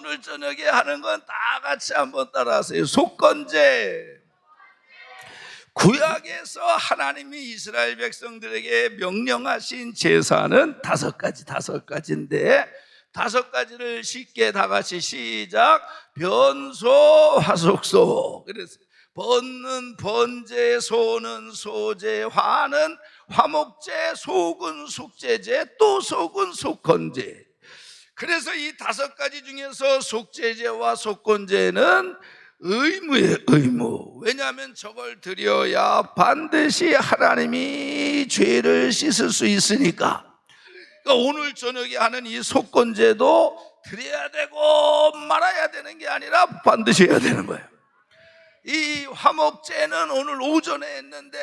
오늘 저녁에 하는 건 다 같이 한번 따라하세요. 속건제. 구약에서 하나님이 이스라엘 백성들에게 명령하신 제사는 다섯 가지인데, 다섯 가지를 쉽게 다 같이 시작. 변소, 화속소. 그래서 번은 번제, 소는 소제, 화는 화목제, 속은 속제제, 또 속은 속건제. 그래서 이 다섯 가지 중에서 속제제와 속건제는 의무예요, 의무. 왜냐하면 저걸 드려야 반드시 하나님이 죄를 씻을 수 있으니까. 그러니까 오늘 저녁에 하는 이 속건제도 드려야 되고 말아야 되는 게 아니라 반드시 해야 되는 거예요. 이 화목제는 오늘 오전에 했는데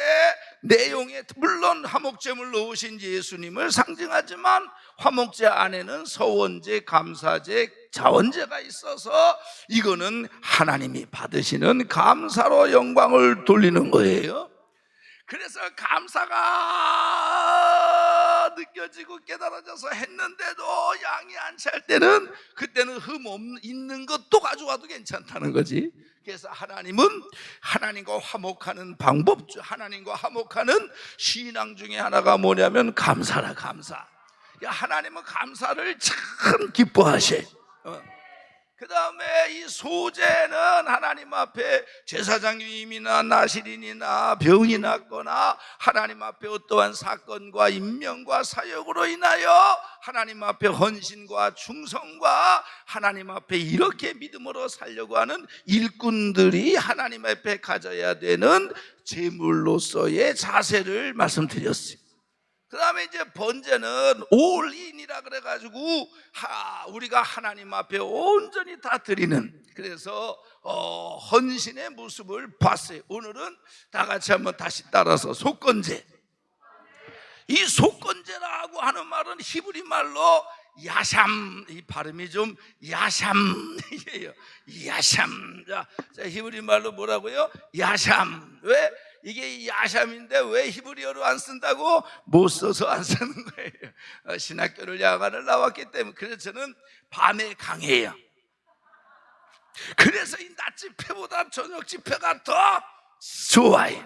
내용에 물론 화목제물 넣으신 예수님을 상징하지만 화목제 안에는 서원제, 감사제, 자원제가 있어서 이거는 하나님이 받으시는 감사로 영광을 돌리는 거예요. 그래서 감사가 느껴지고 깨달아져서 했는데도 양이 안 찰 때는 그때는 흠 있는 것도 가져와도 괜찮다는 거지. 그래서 하나님은 하나님과 화목하는 방법, 하나님과 화목하는 신앙 중에 하나가 뭐냐면 감사라, 감사. 하나님은 감사를 참 기뻐하셔. 그 다음에 이 소제는 하나님 앞에 제사장님이나 나실인이나 병이 났거나 하나님 앞에 어떠한 사건과 임명과 사역으로 인하여 하나님 앞에 헌신과 충성과 하나님 앞에 이렇게 믿음으로 살려고 하는 일꾼들이 하나님 앞에 가져야 되는 제물로서의 자세를 말씀드렸어요. 그 다음에 이제 번제는 올인이라 그래가지고 우리가 하나님 앞에 온전히 다 드리는, 그래서 헌신의 모습을 봤어요. 오늘은 다 같이 한번 다시 따라서 속건제. 이 속건제라고 하는 말은 히브리 말로 야샴, 이 발음이 좀 야샴이에요. 야샴. 자, 히브리 말로 뭐라고요? 야샴. 왜? 이게 야샴인데 왜 히브리어로 안 쓴다고? 못 써서 안 쓰는 거예요. 신학교를 야간을 나왔기 때문에. 그래서 저는 밤에 강해요. 그래서 이 낮 집회보다 저녁 집회가 더 좋아요.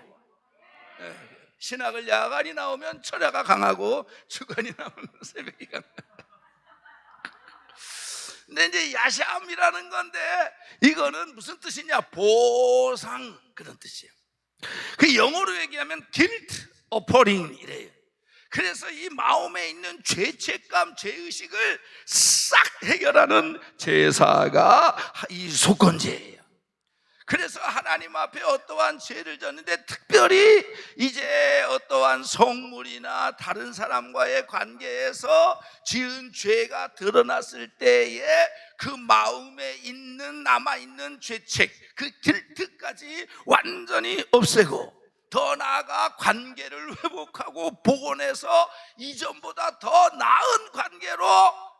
신학을 야간이 나오면 철야가 강하고 주간이 나오면 새벽이 강하고. 근데 이제 야샴이라는 건데 이거는 무슨 뜻이냐? 보상, 그런 뜻이에요. 그 영어로 얘기하면 guilt offering 이래요. 그래서 이 마음에 있는 죄책감, 죄의식을 싹 해결하는 제사가 이 속건제예요. 그래서 하나님 앞에 어떠한 죄를 졌는데 특별히 이제 어떠한 성물이나 다른 사람과의 관계에서 지은 죄가 드러났을 때에 그 마음에 있는 남아있는 죄책, 그 길트까지 완전히 없애고 더 나아가 관계를 회복하고 복원해서 이전보다 더 나은 관계로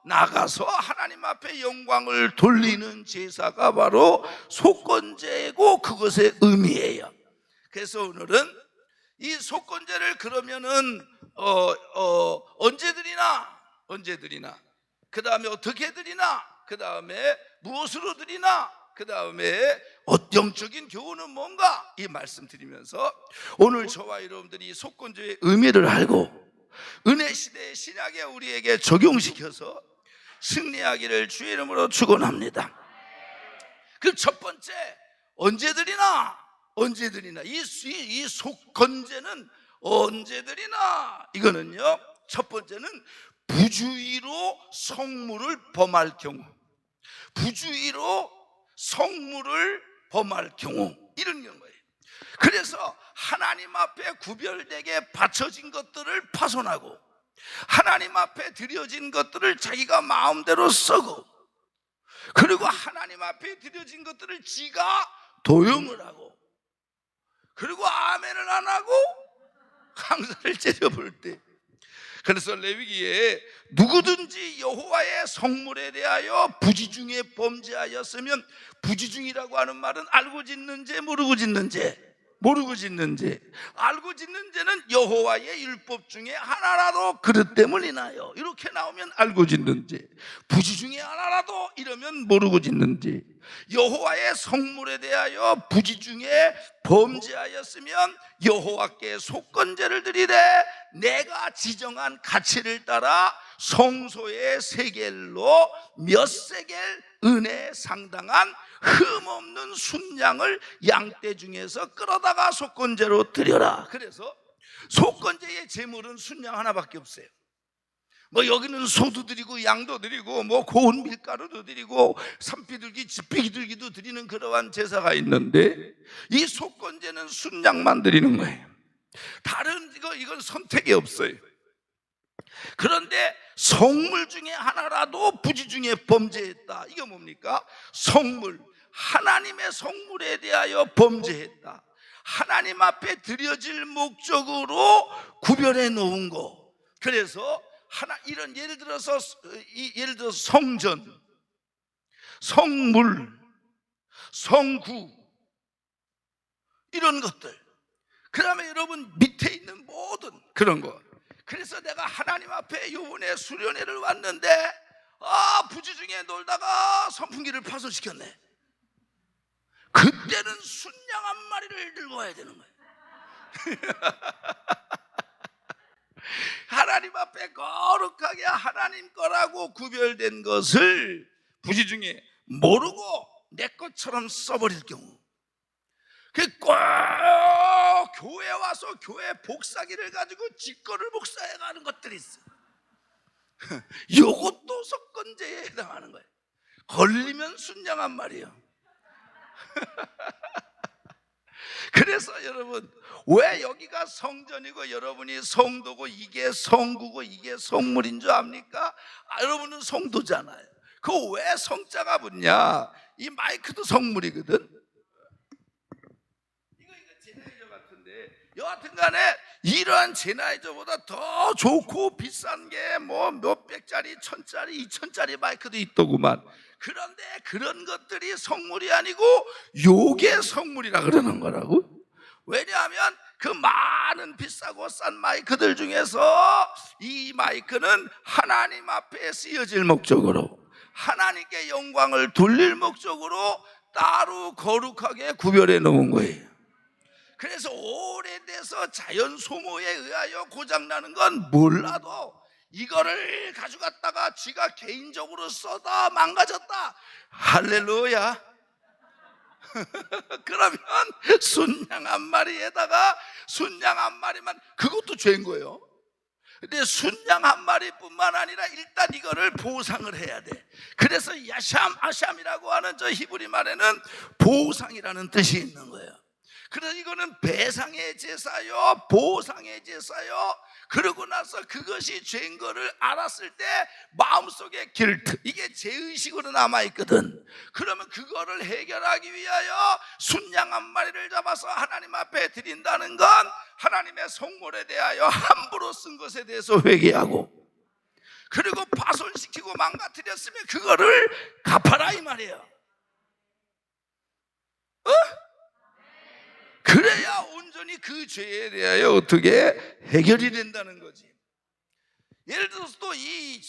나가서 하나님 앞에 영광을 돌리는 제사가 바로 속건제고 그것의 의미예요. 그래서 오늘은 이 속건제를 그러면은 언제 드리나, 그 다음에 어떻게 드리나, 그 다음에 무엇으로 드리나, 그 다음에 영적인 교훈은 뭔가, 이 말씀 드리면서 오늘 저와 여러분들이 속건제의 의미를 알고 은혜 시대의 신약에 우리에게 적용시켜서 승리하기를 주의 이름으로 축원합니다. 그 첫 번째, 언제 드리나. 이 속건제는 언제 드리나. 이거는요, 첫 번째는 부주의로 성물을 범할 경우, 이런 경우예요. 그래서 하나님 앞에 구별되게 바쳐진 것들을 파손하고 하나님 앞에 드려진 것들을 자기가 마음대로 쓰고, 그리고 하나님 앞에 드려진 것들을 지가 도용을 하고, 그리고 아멘을 안 하고 강사를 째려볼 때. 그래서 레위기에 누구든지 여호와의 성물에 대하여 부지 중에 범죄하였으면, 부지 중이라고 하는 말은 알고 짓는 죄, 모르고 짓는 죄. 모르고 짓는 죄. 알고 짓는 죄는 여호와의 율법 중에 하나라도 그릇 때문이 나요. 이렇게 나오면 알고 짓는 죄. 부지 중에 하나라도 이러면 모르고 짓는 죄. 여호와의 성물에 대하여 부지 중에 범죄하였으면 여호와께 속건제를 드리되 내가 지정한 가치를 따라 성소의 세겔로 몇 세겔 은혜에 상당한 흠없는 순양을 양떼 중에서 끌어다가 속건제로 드려라. 그래서 속건제의 제물은 순양 하나밖에 없어요. 뭐 여기는 소도 드리고 양도 드리고 뭐 고운 밀가루도 드리고 산비둘기 집비둘기도 드리는 그러한 제사가 있는데 이 속건제는 순양만 드리는 거예요. 다른 이건 선택이 없어요. 그런데 성물 중에 하나라도 부지 중에 범죄했다. 이게 뭡니까? 성물, 하나님의 성물에 대하여 범죄했다. 하나님 앞에 드려질 목적으로 구별해 놓은 거. 그래서 이런 예를 들어서 성전, 성물, 성구 이런 것들. 그다음에 여러분 밑에 있는 모든 그런 거. 그래서 내가 하나님 앞에 요번에 수련회를 왔는데 부지 중에 놀다가 선풍기를 파손시켰네. 그때는 순양 한 마리를 들고 와야 되는 거예요. 하나님 앞에 거룩하게 하나님 거라고 구별된 것을 부지 중에 모르고 내 것처럼 써버릴 경우, 꼭 교회 와서 교회 복사기를 가지고 지 거를 복사해 가는 것들이 있어. 이것도 속건제에 해당하는 거예요. 걸리면 순양한 말이에요. 그래서 여러분, 왜 여기가 성전이고 여러분이 성도고 이게 성구고 이게 성물인 줄 압니까? 여러분은 성도잖아요. 그거 왜 성자가 붙냐? 이 마이크도 성물이거든. 이거 제나이저 같은데, 여하튼 간에 이러한 제나이저보다 더 좋고 비싼 게 뭐 몇백짜리, 천짜리, 이천짜리 마이크도 있더구만. 그런데 그런 것들이 성물이 아니고 요게 성물이라 그러는 거라고. 왜냐하면 그 많은 비싸고 싼 마이크들 중에서 이 마이크는 하나님 앞에 쓰여질 목적으로, 하나님께 영광을 돌릴 목적으로 따로 거룩하게 구별해 놓은 거예요. 그래서 오래돼서 자연 소모에 의하여 고장나는 건 몰라도 이거를 가져갔다가 지가 개인적으로 써다 망가졌다, 할렐루야. 그러면 순양 한 마리에다가 순양 한 마리만, 그것도 죄인 거예요. 근데 순양 한 마리뿐만 아니라 일단 이거를 보상을 해야 돼. 그래서 아샴이라고 하는 저 히브리 말에는 보상이라는 뜻이 있는 거예요. 그래서 이거는 배상의 제사요, 보상의 제사요. 그러고 나서 그것이 죄인 거를 알았을 때 마음속에 길트, 이게 죄의식으로 남아있거든. 그러면 그거를 해결하기 위하여 순양 한 마리를 잡아서 하나님 앞에 드린다는 건 하나님의 성물에 대하여 함부로 쓴 것에 대해서 회개하고, 그리고 파손시키고 망가뜨렸으면 그거를 갚아라 이 말이에요. 그래야 온전히 그 죄에 대하여 어떻게 해결이 된다는 거지. 예를 들어서 또 이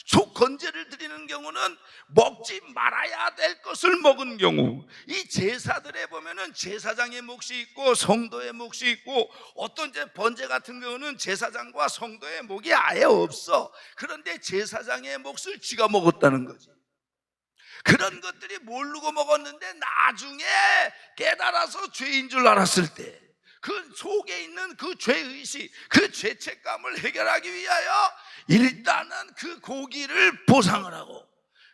속건제를 드리는 경우는 먹지 말아야 될 것을 먹은 경우, 이 제사들에 보면은 제사장의 몫이 있고 성도의 몫이 있고, 어떤 번제 같은 경우는 제사장과 성도의 몫이 아예 없어. 그런데 제사장의 몫을 지가 먹었다는 거지. 그런 것들이 모르고 먹었는데 나중에 깨달아서 죄인 줄 알았을 때 그 속에 있는 그 죄의식, 그 죄책감을 해결하기 위하여 일단은 그 고기를 보상을 하고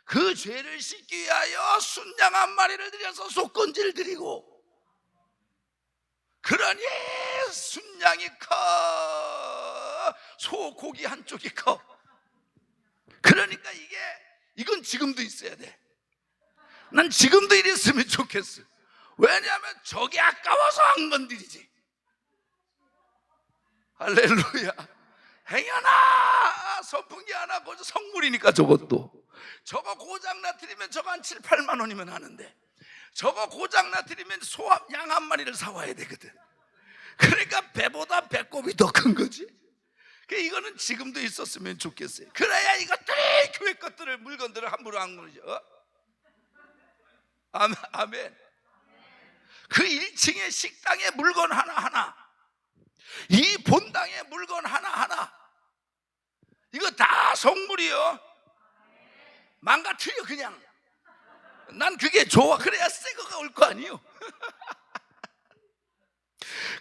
그 죄를 씻기 위하여 순양 한 마리를 들여서 속건제를 드리고, 그러니 순양이 커, 소고기 한쪽이 커. 그러니까 이건 지금도 있어야 돼. 난 지금도 이랬으면 좋겠어. 왜냐하면 저게 아까워서 안 건드리지. 할렐루야. 행여나 선풍기 하나, 그저 성물이니까 저것도. 저거 고장 나트리면 저거 한 7, 8만 원이면 하는데, 저거 고장 나트리면 양 한 마리를 사와야 되거든. 그러니까 배보다 배꼽이 더 큰 거지. 이거는 지금도 있었으면 좋겠어요. 그래야 이것들이 교회 것들을 물건들을 함부로 안 그러죠. 아멘. 그 1층의 식당의 물건 하나하나, 이 본당의 물건 하나하나, 이거 다 성물이요. 망가뜨려 그냥. 난 그게 좋아. 그래야 새 거가 올 거 아니에요.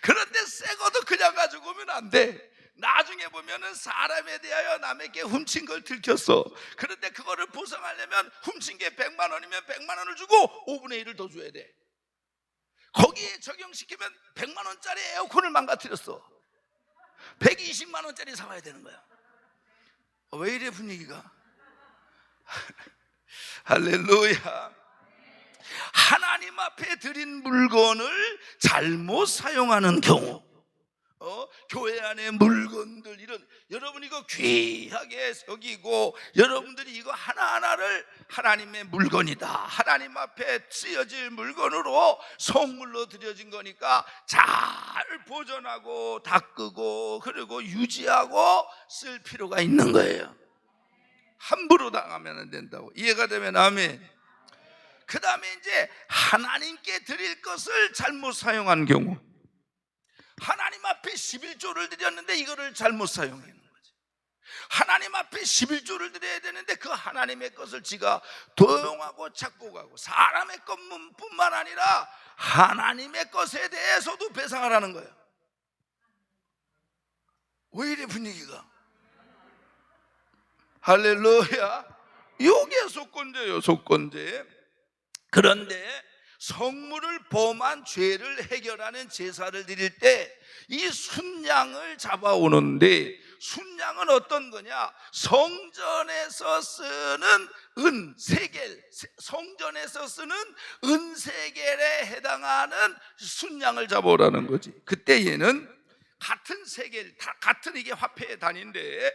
그런데 새 거도 그냥 가지고 오면 안 돼. 나중에 보면은 사람에 대하여 남에게 훔친 걸 들켰어. 그런데 그거를 보상하려면 훔친 게 100만 원이면 100만 원을 주고 5분의 1을 더 줘야 돼. 거기에 적용시키면 100만 원짜리 에어컨을 망가뜨렸어. 120만 원짜리 사와야 되는 거야. 왜 이래 분위기가? 할렐루야. 하나님 앞에 드린 물건을 잘못 사용하는 경우, 교회 안에 물건들, 이런, 여러분 이거 귀하게 여기고, 여러분들이 이거 하나하나를 하나님의 물건이다, 하나님 앞에 쓰여질 물건으로 성물로 드려진 거니까 잘 보존하고 닦고 그리고 유지하고 쓸 필요가 있는 거예요. 함부로 당하면 안 된다고. 이해가 되면 아멘. 그 다음에 이제 하나님께 드릴 것을 잘못 사용한 경우, 하나님 앞에 11조를 드렸는데 이거를 잘못 사용하는 거지. 하나님 앞에 11조를 드려야 되는데 그 하나님의 것을 지가 도용하고 착복하고, 사람의 것뿐만 아니라 하나님의 것에 대해서도 배상을 하는 거예요. 왜 이래 분위기가? 할렐루야. 요게 속건제예요, 속건제. 그런데 성물을 범한 죄를 해결하는 제사를 드릴 때 이 순양을 잡아오는데, 순양은 어떤 거냐? 성전에서 쓰는 은 세겔, 성전에서 쓰는 은 세겔에 해당하는 순양을 잡아오라는 거지. 그때 얘는 같은 세겔, 같은 이게 화폐의 단위인데,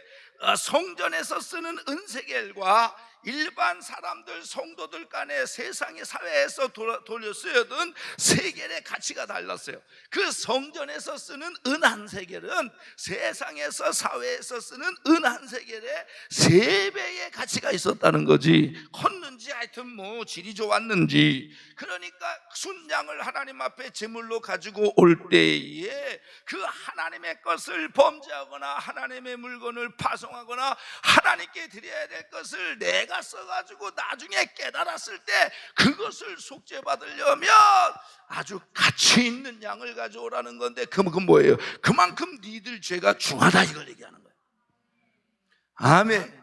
성전에서 쓰는 은세겔과 일반 사람들, 성도들 간에 세상의 사회에서 돌려 쓰여던 세겔의 가치가 달랐어요. 그 성전에서 쓰는 은 한 세겔은 세상에서, 사회에서 쓰는 은 한 세겔의 3배의 가치가 있었다는 거지. 컸는지 하여튼 뭐 질이 좋았는지. 그러니까 순양을 하나님 앞에 제물로 가지고 올 때에 그 하나님의 것을 범죄하거나 하나님의 물건을 파송하거나 하나님께 드려야 될 것을 내가 써가지고 나중에 깨달았을 때 그것을 속죄받으려면 아주 가치 있는 양을 가져오라는 건데, 그건 뭐예요? 그만큼 니들 죄가 중하다, 이걸 얘기하는 거예요. 아멘.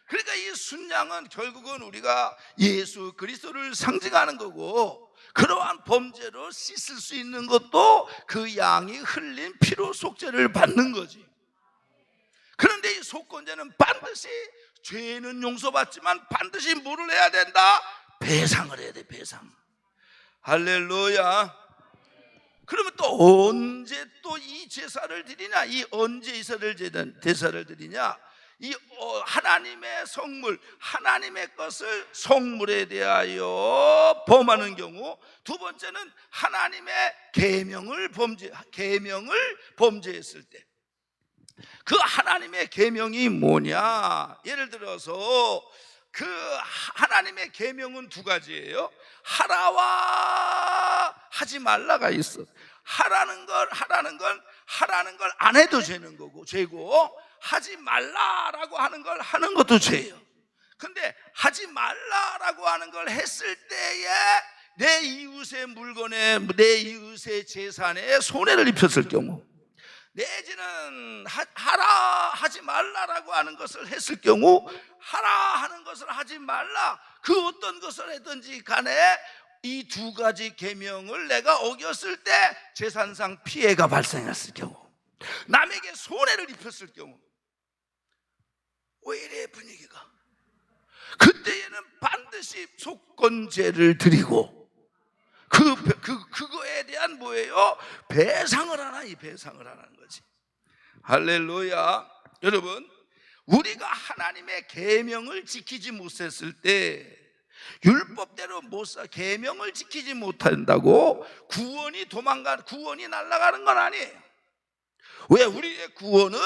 그러니까 이 순양은 결국은 우리가 예수 그리스도를 상징하는 거고, 그러한 범죄로 씻을 수 있는 것도 그 양이 흘린 피로 속죄를 받는 거지. 그런데 이 속건제는 반드시, 죄는 용서받지만 반드시 뭐를 해야 된다? 배상을 해야 돼, 배상. 할렐루야. 그러면 또 언제 또 이 제사를 드리냐? 이 언제 이 제사를 드리냐? 이 하나님의 성물, 하나님의 것을 성물에 대하여 범하는 경우, 두 번째는 하나님의 계명을 범죄했을 때. 그 하나님의 계명이 뭐냐? 예를 들어서 그 하나님의 계명은 2가지예요. 하라와 하지 말라가 있어. 하라는 걸 안 해도 죄고, 하지 말라라고 하는 걸 하는 것도 죄예요. 근데 하지 말라라고 하는 걸 했을 때에 내 이웃의 물건에, 내 이웃의 재산에 손해를 입혔을 경우, 내지는 하지 말라라고 하는 것을 했을 경우, 하라 하는 것을 하지 말라, 그 어떤 것을 했든지 간에 이 2가지 계명을 내가 어겼을 때 재산상 피해가 발생했을 경우, 남에게 손해를 입혔을 경우, 왜 이래 분위기가? 그때에는 반드시 속건제를 드리고 그거에 대한 뭐예요? 배상을 하나, 이 배상을 하는 거지. 할렐루야. 여러분, 우리가 하나님의 계명을 지키지 못했을 때, 율법대로 말씀대로 못 사, 계명을 지키지 못한다고 구원이 날아가는 건 아니에요. 왜? 우리의 구원은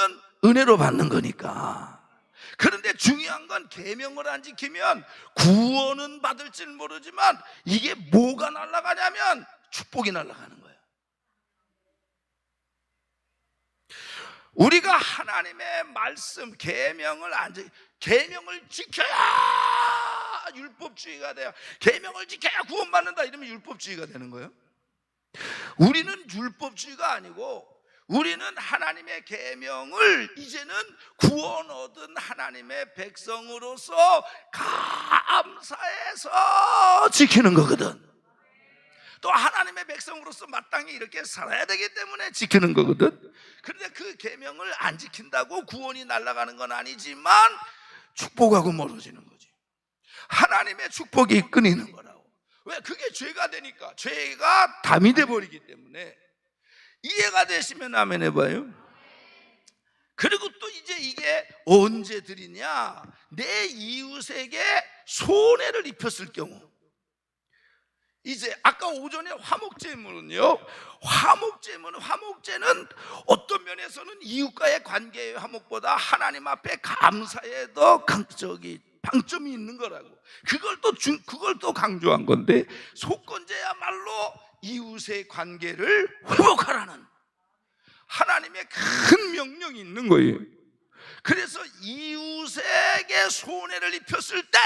은혜로 받는 거니까. 그런데 중요한 건 계명을 안 지키면 구원은 받을지 모르지만 이게 뭐가 날아가냐면 축복이 날아가는 거예요. 우리가 하나님의 말씀 계명을 지켜야 율법주의가 돼요. 계명을 지켜야 구원받는다 이러면 율법주의가 되는 거예요. 우리는 율법주의가 아니고 우리는 하나님의 계명을 이제는 구원 얻은 하나님의 백성으로서 감사해서 지키는 거거든. 또 하나님의 백성으로서 마땅히 이렇게 살아야 되기 때문에 지키는 거거든. 그런데 그 계명을 안 지킨다고 구원이 날아가는 건 아니지만 축복하고 멀어지는 거지. 하나님의 축복이 끊이는 거라고. 왜? 그게 죄가 되니까. 죄가 담이 돼버리기 때문에. 이해가 되시면 아멘 해봐요. 그리고 또 이제 이게 언제 드리냐? 내 이웃에게 손해를 입혔을 경우. 이제 아까 오전에 화목제물은요, 화목제는 어떤 면에서는 이웃과의 관계의 화목보다 하나님 앞에 감사에 더 방점이 있는 거라고. 그걸 또 강조한 건데, 속건제야말로 이웃의 관계를 회복하라는 하나님의 큰 명령이 있는 거예요. 그래서 이웃에게 손해를 입혔을 때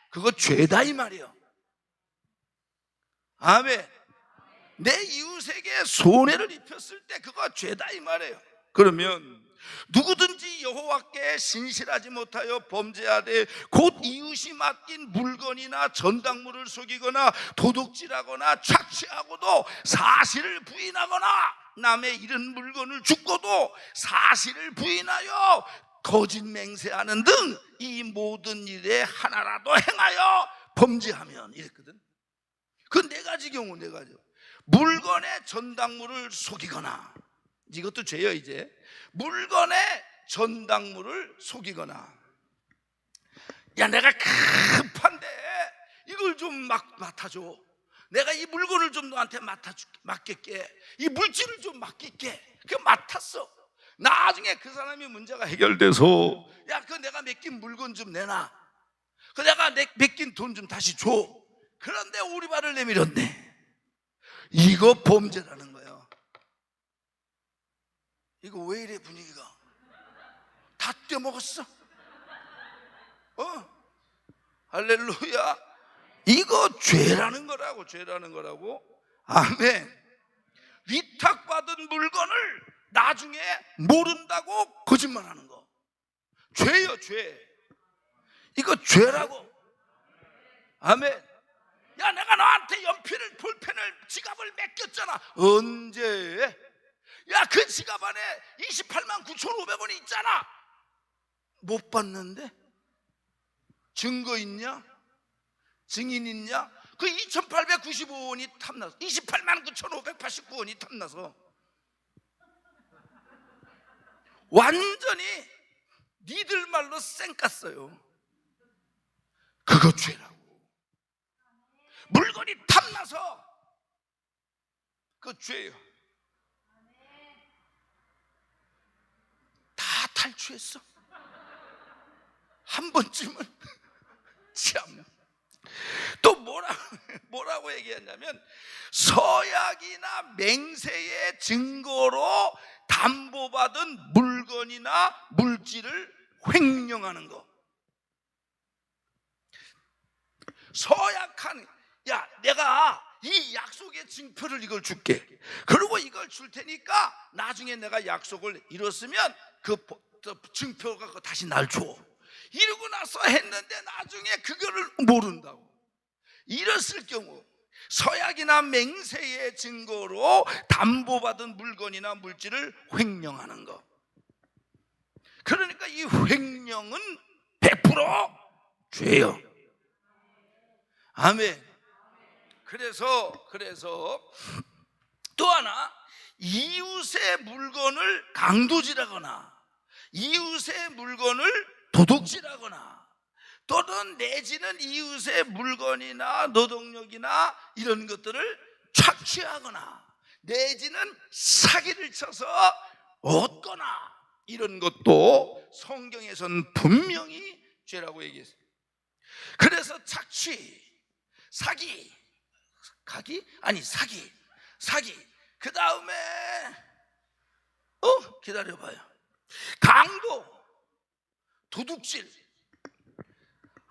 그거 죄다 이 말이에요. 아멘. 내 이웃에게 손해를 입혔을 때 그거 죄다 이 말이에요. 그러면 누구든지 여호와께 신실하지 못하여 범죄하되 곧 이웃이 맡긴 물건이나 전당물을 속이거나 도둑질하거나 착취하고도 사실을 부인하거나 남의 잃은 물건을 죽고도 사실을 부인하여 거짓 맹세하는 등 이 모든 일에 하나라도 행하여 범죄하면 이랬거든. 그 네 가지 경우, 네 가지. 물건의 전당물을 속이거나, 이것도 죄요. 이제 물건의 전당물을 속이거나, 야 내가 급한데 이걸 좀 맡아줘. 내가 이 물건을 좀 너한테 맡길게. 이 물질을 좀 맡길게. 그 맡았어. 나중에 그 사람이 문제가 해결돼서, 야 그 내가 맡긴 물건 좀 내놔. 그 내가 맡긴 돈 좀 다시 줘. 그런데 오리발을 내밀었네. 이거 범죄라는 거예요. 이거 왜 이래 분위기가? 다 떼먹었어? 할렐루야. 이거 죄라는 거라고, 죄라는 거라고. 아멘. 위탁받은 물건을 나중에 모른다고 거짓말하는 거 죄요, 죄. 이거 죄라고. 아멘. 야 내가 너한테 연필을, 볼펜을, 지갑을 맡겼잖아. 언제? 야 그 지갑 안에 28만 9,500원이 있잖아. 못 봤는데? 증거 있냐? 증인 있냐? 그 2,895원이 탐나서, 28만 9,589원이 탐나서 완전히 니들 말로 쌩깠어요. 그거 죄라고. 물건이 탐나서 그 죄예요. 다 탈취했어. 한 번쯤은 참. 또 뭐라고 얘기했냐면, 서약이나 맹세의 증거로 담보받은 물건이나 물질을 횡령하는 거. 서약한, 야 내가 이 약속의 증표를 이걸 줄게. 그리고 이걸 줄 테니까 나중에 내가 약속을 이뤘으면 그 증표가 다시 날 줘. 이러고 나서 했는데 나중에 그거를 모른다고. 이랬을 경우 서약이나 맹세의 증거로 담보받은 물건이나 물질을 횡령하는 거. 그러니까 이 횡령은 100% 죄요. 아멘. 그래서 또 하나, 이웃의 물건을 강도질하거나 이웃의 물건을 도둑질하거나 또는 내지는 이웃의 물건이나 노동력이나 이런 것들을 착취하거나 내지는 사기를 쳐서 얻거나 이런 것도 성경에서는 분명히 죄라고 얘기했어요. 그래서 착취, 사기, 사기. 그 다음에 기다려봐요. 강도, 도둑질.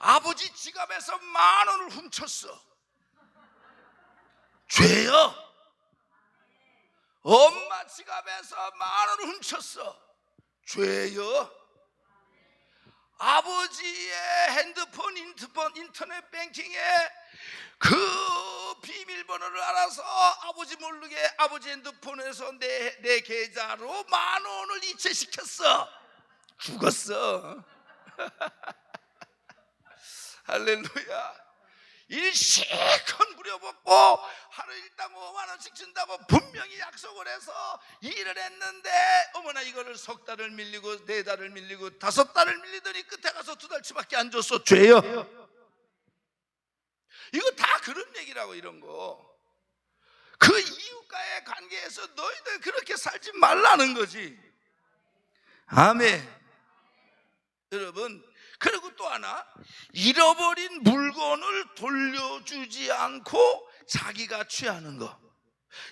아버지 지갑에서 10,000원을 훔쳤어. 죄요. 엄마 지갑에서 10,000원을 훔쳤어. 죄요. 아버지의 핸드폰, 인터넷 뱅킹에 그 비밀번호를 알아서 아버지 모르게 아버지 핸드폰에서 내 계좌로 10,000원을 이체시켰어. 죽었어. 할렐루야. 일시컨 부려먹고 하루 일당 50,000원씩 준다고 분명히 약속을 해서 일을 했는데 어머나 이거를 3달을 밀리고 4달을 밀리고 5달을 밀리더니 끝에 가서 2달치밖에 안 줬어. 죄요. 이거 다 그런 얘기라고. 이런 거 그 이웃과의 관계에서 너희들 그렇게 살지 말라는 거지. 아멘. 여러분, 그리고 또 하나, 잃어버린 물건을 돌려주지 않고 자기가 취하는 거.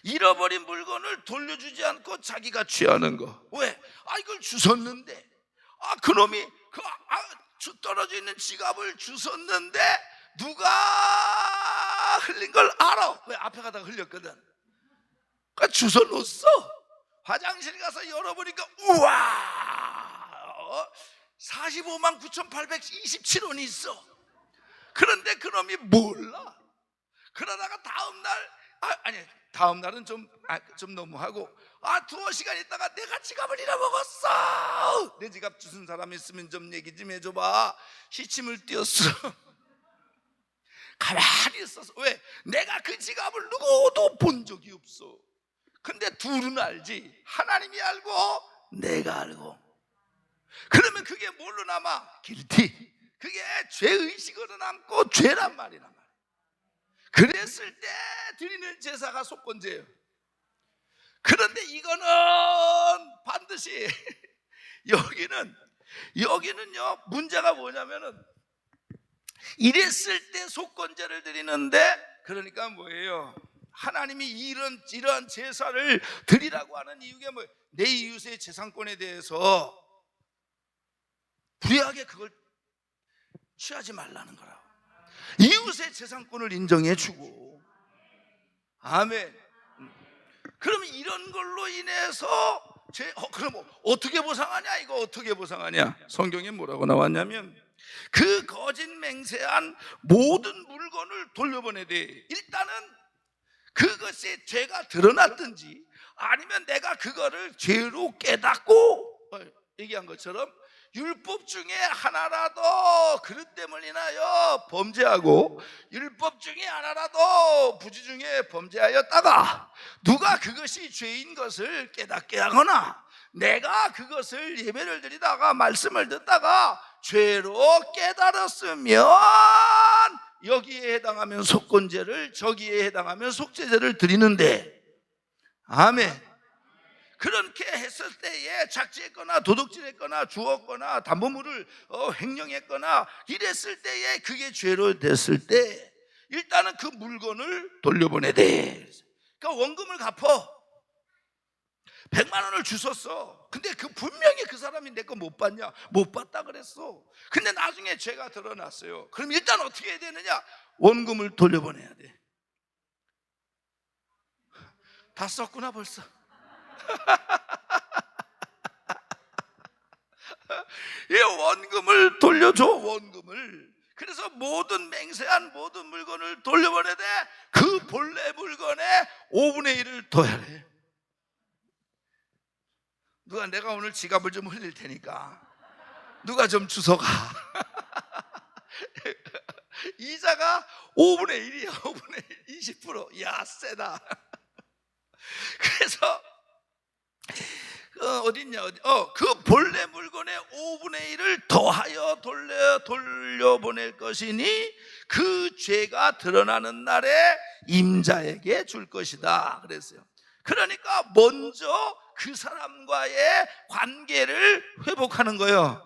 잃어버린 물건을 돌려주지 않고 자기가 취하는 거. 왜? 이걸 주웠는데, 그놈이 떨어져 있는 지갑을 주웠는데 누가 흘린 걸 알아. 왜? 앞에 가다가 흘렸거든. 그러니까 주워 놓았어. 화장실 가서 열어보니까 우와, 459,827원이 있어. 그런데 그놈이 몰라. 그러다가 다음 날은 좀 너무하고 2시간 있다가 내가 지갑을 잃어먹었어. 내 지갑 주운 사람 있으면 좀 얘기 좀 해줘봐. 시침을 띄었어. 가만히 있었어. 왜? 내가 그 지갑을 누구도 본 적이 없어. 근데 둘은 알지. 하나님이 알고 내가 알고. 그러면 그게 뭘로 남아? 길티. 그게 죄의식으로 남고 죄란 말이 남아. 그랬을 때 드리는 제사가 속건제예요. 그런데 이거는 반드시 여기는요 문제가 뭐냐면은 이랬을 때 속건제를 드리는데, 그러니까 뭐예요? 하나님이 이러한 제사를 드리라고 하는 이유가 뭐예요? 내 이웃의 재산권에 대해서 불이하게 그걸 취하지 말라는 거라고. 이웃의 재산권을 인정해주고. 아멘. 그러면 이런 걸로 인해서 그럼 어떻게 보상하냐? 이거 어떻게 보상하냐? 성경에 뭐라고 나왔냐면 그 거짓 맹세한 모든 물건을 돌려보내야 돼. 일단은 그것이 죄가 드러났든지 아니면 내가 그거를 죄로 깨닫고 얘기한 것처럼 율법 중에 하나라도 그릇 때문에 인하여 범죄하고 율법 중에 하나라도 부지 중에 범죄하였다가 누가 그것이 죄인 것을 깨닫게 하거나 내가 그것을 예배를 드리다가 말씀을 듣다가 죄로 깨달았으면 여기에 해당하면 속건제를, 저기에 해당하면 속죄제를 드리는데, 아멘. 그렇게 했을 때에 착취했거나 도둑질했거나 주었거나 담보물을 횡령했거나 이랬을 때에 그게 죄로 됐을 때 일단은 그 물건을 돌려보내야 돼. 그러니까 원금을 갚어. 100만 원을 주셨어. 근데 분명히 그 사람이 내 거 못 받냐? 못 받다 그랬어. 근데 나중에 죄가 드러났어요. 그럼 일단 어떻게 해야 되느냐? 원금을 돌려보내야 돼. 다 썼구나 벌써. 이 원금을 돌려줘. 원금을. 그래서 모든 맹세한 모든 물건을 돌려보내야 돼. 그 본래 물건의 5분의 1을 더 해야 돼. 누가 내가 오늘 지갑을 좀 흘릴 테니까 누가 좀 주워가. 이자가 5분의 1이야. 5분의 1, 20%. 야 세다. 그래서 어딨냐 그 본래 물건의 5분의 1을 더하여 돌려보낼 것이니 그 죄가 드러나는 날에 임자에게 줄 것이다 그랬어요. 그러니까 먼저 그 사람과의 관계를 회복하는 거예요.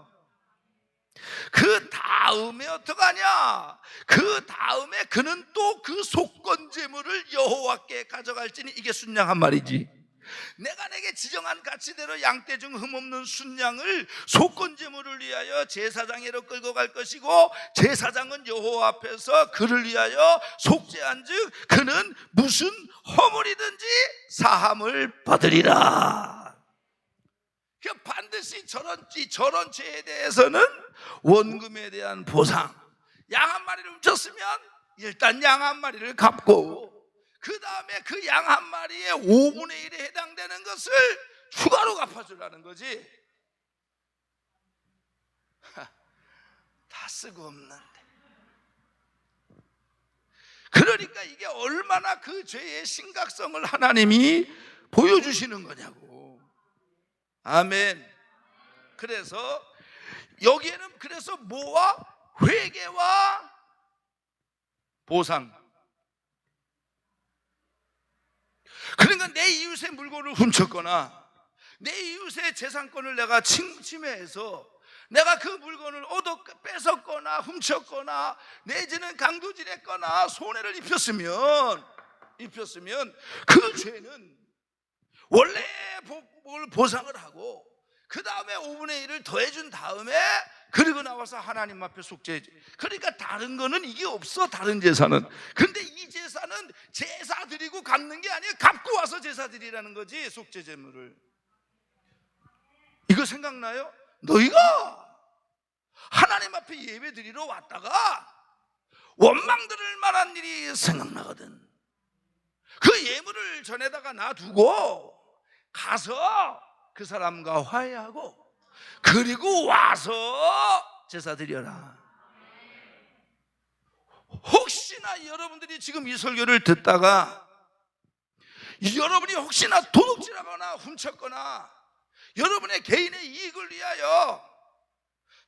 그 다음에 어떡하냐? 그 다음에 그는 또 그 속건제물을 여호와께 가져갈지니, 이게 순양한 말이지. 내가 내게 지정한 가치대로 양떼 중 흠없는 순양을 속건제물을 위하여 제사장에로 끌고 갈 것이고, 제사장은 여호와 앞에서 그를 위하여 속죄한즉 그는 무슨 허물이든지 사함을 받으리라. 반드시 저런 죄에 대해서는 원금에 대한 보상, 양 한 마리를 훔쳤으면 일단 양 한 마리를 갚고, 그 다음에 그 양 한 마리의 5분의 1에 해당되는 것을 추가로 갚아주라는 거지. 다 쓰고 없는데. 그러니까 이게 얼마나 그 죄의 심각성을 하나님이 보여주시는 거냐고. 아멘. 그래서 여기에는 그래서 뭐와? 회개와 보상. 그러니까 내 이웃의 물건을 훔쳤거나 내 이웃의 재산권을 내가 침해해서 내가 그 물건을 뺏었거나 훔쳤거나 내지는 강도질했거나 손해를 입혔으면 그 죄는 원래 보상을 하고 그 다음에 5분의 1을 더해준 다음에 그리고 나와서 하나님 앞에 속죄해줘. 그러니까 다른 거는 이게 없어, 다른 제사는. 근데 이 제사는 제사 드리고 갚는 게 아니에요. 갚고 와서 제사 드리라는 거지, 속죄제물을. 이거 생각나요? 너희가 하나님 앞에 예배 드리러 왔다가 원망 들을 만한 일이 생각나거든. 그 예물을 전에다가 놔두고 가서 그 사람과 화해하고 그리고 와서 제사 드려라. 혹시나 여러분들이 지금 이 설교를 듣다가 여러분이 혹시나 도둑질하거나 훔쳤거나 여러분의 개인의 이익을 위하여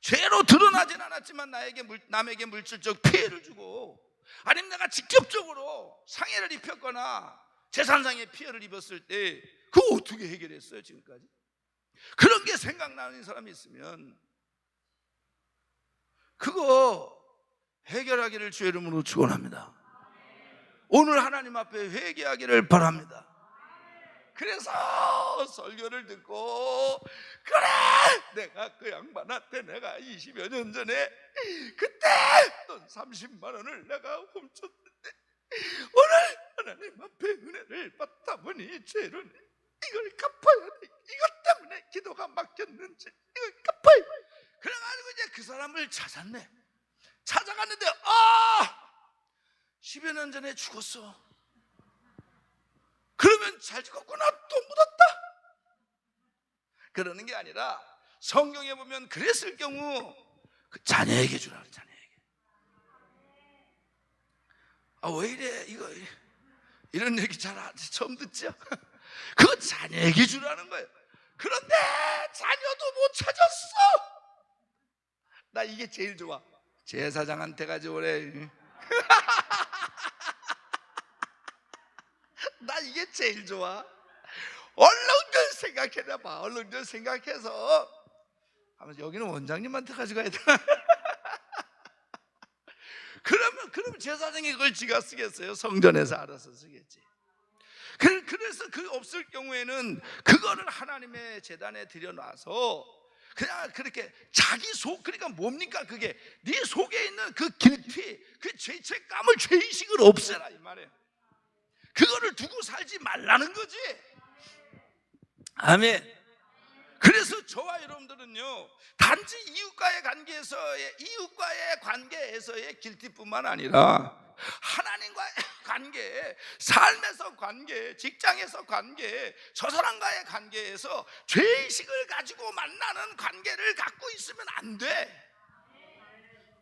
죄로 드러나진 않았지만 남에게 물질적 피해를 주고, 아니면 내가 직접적으로 상해를 입혔거나 재산상의 피해를 입었을 때 그거 어떻게 해결했어요 지금까지? 그런 게 생각나는 사람이 있으면 그거 해결하기를 주의 이름으로 축원합니다. 오늘 하나님 앞에 회개하기를 바랍니다. 그래서 설교를 듣고, 그래 내가 그 양반한테 내가 20여 년 전에 그때 돈 30만 원을 내가 훔쳤는데 오늘 하나님 앞에 은혜를 받다 보니 죄를 이걸 갚아야 돼. 이것 때문에 기도가 막혔는지 이걸 갚아야 돼. 그래가지고 이제 그 사람을 찾아갔는데 10여 년 전에 죽었어. 그러면 잘 죽었구나, 또 묻었다, 그러는 게 아니라 성경에 보면 그랬을 경우 그 자녀에게 주라. 자녀에게. 왜 이래 이거 이런 얘기 처음 듣죠? 그거 자녀에게 주라는 거예요. 그런데 자녀도 못 찾았어. 나 이게 제일 좋아. 제사장한테 가져오래. 나 이게 제일 좋아. 얼른 좀 생각해봐. 얼른 좀 생각해서 여기는 원장님한테 가져가야 돼. 그러면 제사장이 그걸 지가 쓰겠어요? 성전에서 알아서 쓰겠지. 그래서 그 없을 경우에는 그거를 하나님의 제단에 들여놔서 그냥 그렇게 자기 속, 그러니까 뭡니까 그게? 네 속에 있는 그 길티, 그 죄책감을, 죄의식을 없애라 이 말이에요. 그거를 두고 살지 말라는 거지. 아멘. 그래서 저와 여러분들은요, 단지 이웃과의 관계에서의 길티뿐만 아니라 하나님과의 관계, 삶에서 관계, 직장에서 관계, 저 사람과의 관계에서 죄의식을 가지고 만나는 관계를 갖고 있으면 안 돼.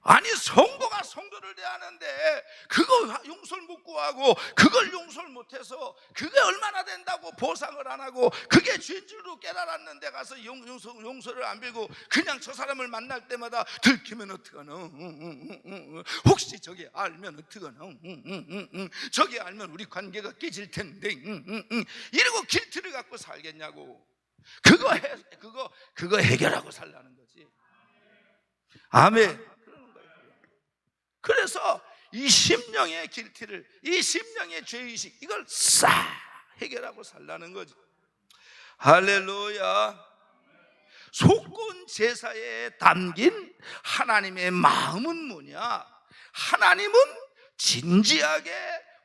아니 성도가 성도를 대하는데 그거 용서를 못 구하고 그걸 용서를 못해서 그게 얼마나 된다고 보상을 안 하고 그게 죄인 줄로 깨달았는데 가서 용서를 안 빌고 그냥 저 사람을 만날 때마다 들키면 어떡하나, 혹시 저게 알면 어떡하나, 저게 알면 우리 관계가 깨질 텐데, 이러고 길티를 갖고 살겠냐고. 그거 해결하고 살라는 거지. 아멘. 그래서 이 심령의 길티를, 이 심령의 죄의식, 이걸 싹 해결하고 살라는 거지. 할렐루야. 속건 제사에 담긴 하나님의 마음은 뭐냐? 하나님은 진지하게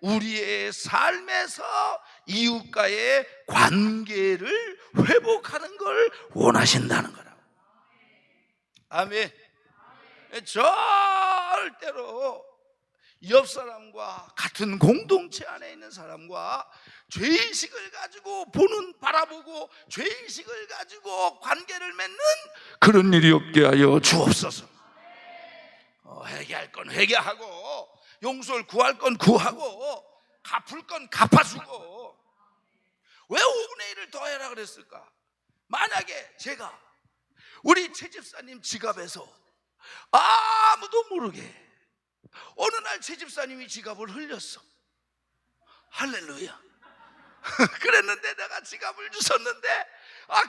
우리의 삶에서 이웃과의 관계를 회복하는 걸 원하신다는 거라고. 아멘. 절대로 옆 사람과 같은 공동체 안에 있는 사람과 죄의식을 가지고 바라보고 죄의식을 가지고 관계를 맺는 그런 일이 없게 하여 주옵소서. 회개할 건 회개하고 용서를 구할 건 구하고 갚을 건 갚아주고. 왜 5분의 1을 더 해라 그랬을까? 만약에 제가 우리 최 집사님 지갑에서 아무도 모르게 어느 날 최 집사님이 지갑을 흘렸어. 할렐루야. 그랬는데 내가 지갑을 주웠는데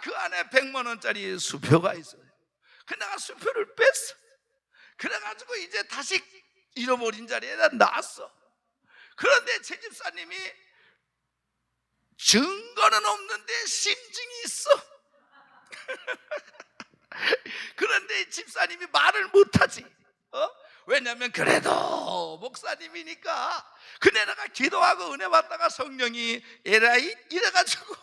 그 안에 100만 원짜리 수표가 있어요. 내가 수표를 뺐어. 그래가지고 이제 다시 잃어버린 자리에다 놨어. 그런데 최 집사님이 증거는 없는데 심증이 있어. 그런데 집사님이 말을 못하지. 왜냐면 그래도 목사님이니까. 근데 내가 기도하고 은혜 받다가 성령이 에라이 이래가지고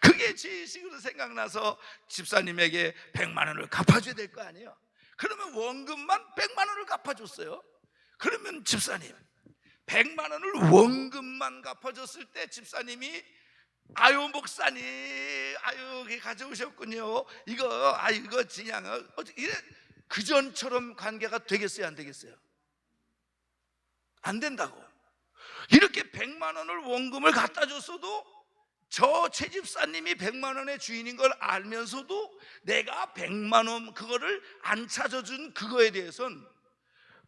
그게 죄의식으로 생각나서 집사님에게 100만 원을 갚아줘야 될 거 아니에요. 그러면 원금만 100만 원을 갚아줬어요. 그러면 집사님 100만 원을 원금만 갚아줬을 때 집사님이 아유 목사님, 아유 가져오셨군요. 이거 그냥 이래 그전처럼 관계가 되겠어요, 안 되겠어요? 안 된다고. 이렇게 100만 원을 원금을 갖다 줬어도 저 최 집사님이 100만 원의 주인인 걸 알면서도 내가 100만 원 그거를 안 찾아준 그거에 대해서는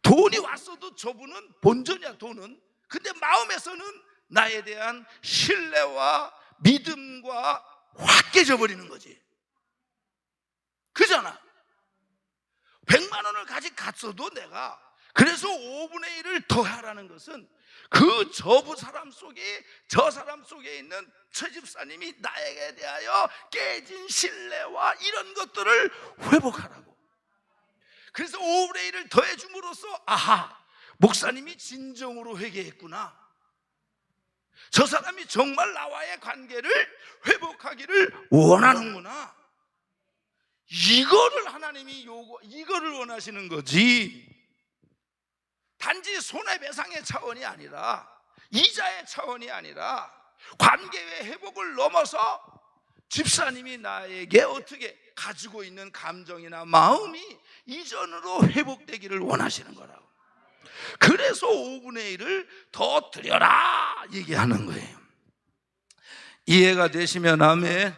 돈이 왔어도 저분은 본전이야, 돈은. 근데 마음에서는 나에 대한 신뢰와 믿음과 확 깨져버리는 거지. 그잖아. 100만 원을 가지고 갔어도 내가 그래서 5분의 1을 더 하라는 것은 저 사람 속에 있는 최 집사님이 나에게 대하여 깨진 신뢰와 이런 것들을 회복하라고. 그래서 5분의 1을 더해 줌으로써 아하, 목사님이 진정으로 회개했구나. 저 사람이 정말 나와의 관계를 회복하기를 원하는구나. 이거를 하나님이 이거를 원하시는 거지. 단지 손해배상의 차원이 아니라, 이자의 차원이 아니라 관계의 회복을 넘어서 집사님이 나에게 어떻게 가지고 있는 감정이나 마음이 이전으로 회복되기를 원하시는 거라고. 그래서 5분의 1을 더 드려라 얘기하는 거예요. 이해가 되시면 아멘.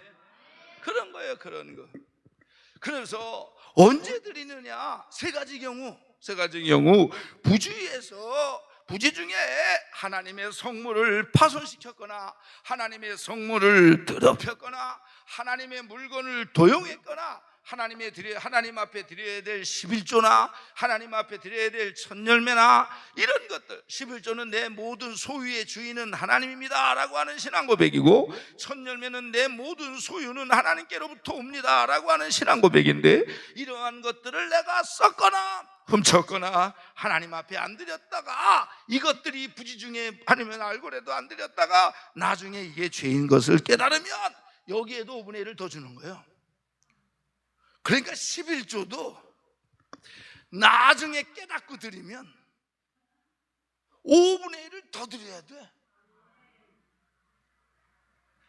그런 거예요, 그런 거. 그래서 언제 드리느냐? 세 가지 경우. 부지 중에 하나님의 성물을 파손시켰거나 하나님의 성물을 더럽혔거나 하나님의 물건을 도용했거나 하나님 앞에 드려야 될 11조나 하나님 앞에 드려야 될 첫열매나 이런 것들. 11조는 내 모든 소유의 주인은 하나님입니다 라고 하는 신앙 고백이고, 첫열매는 내 모든 소유는 하나님께로부터 옵니다 라고 하는 신앙 고백인데, 이러한 것들을 내가 썼거나 훔쳤거나 하나님 앞에 안 드렸다가, 이것들이 부지 중에 아니면 알고라도 안 드렸다가 나중에 이게 죄인 것을 깨달으면 여기에도 5분의 1을 더 주는 거예요. 그러니까 11조도 나중에 깨닫고 드리면 5분의 1을 더 드려야 돼.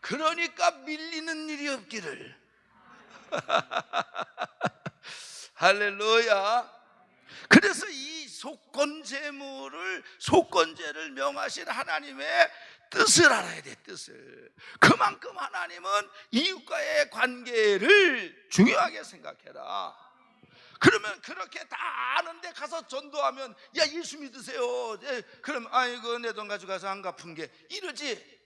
그러니까 밀리는 일이 없기를. 할렐루야. 그래서 이 속건제를 명하신 하나님의 뜻을 알아야 돼. 뜻을. 그만큼 하나님은 이웃과의 관계를 중요하게 생각해라. 그러면 그렇게 다 아는데 가서 전도하면 야 예수 믿으세요. 그럼 아이고 내 돈 가져가서 안 갚은 게 이러지.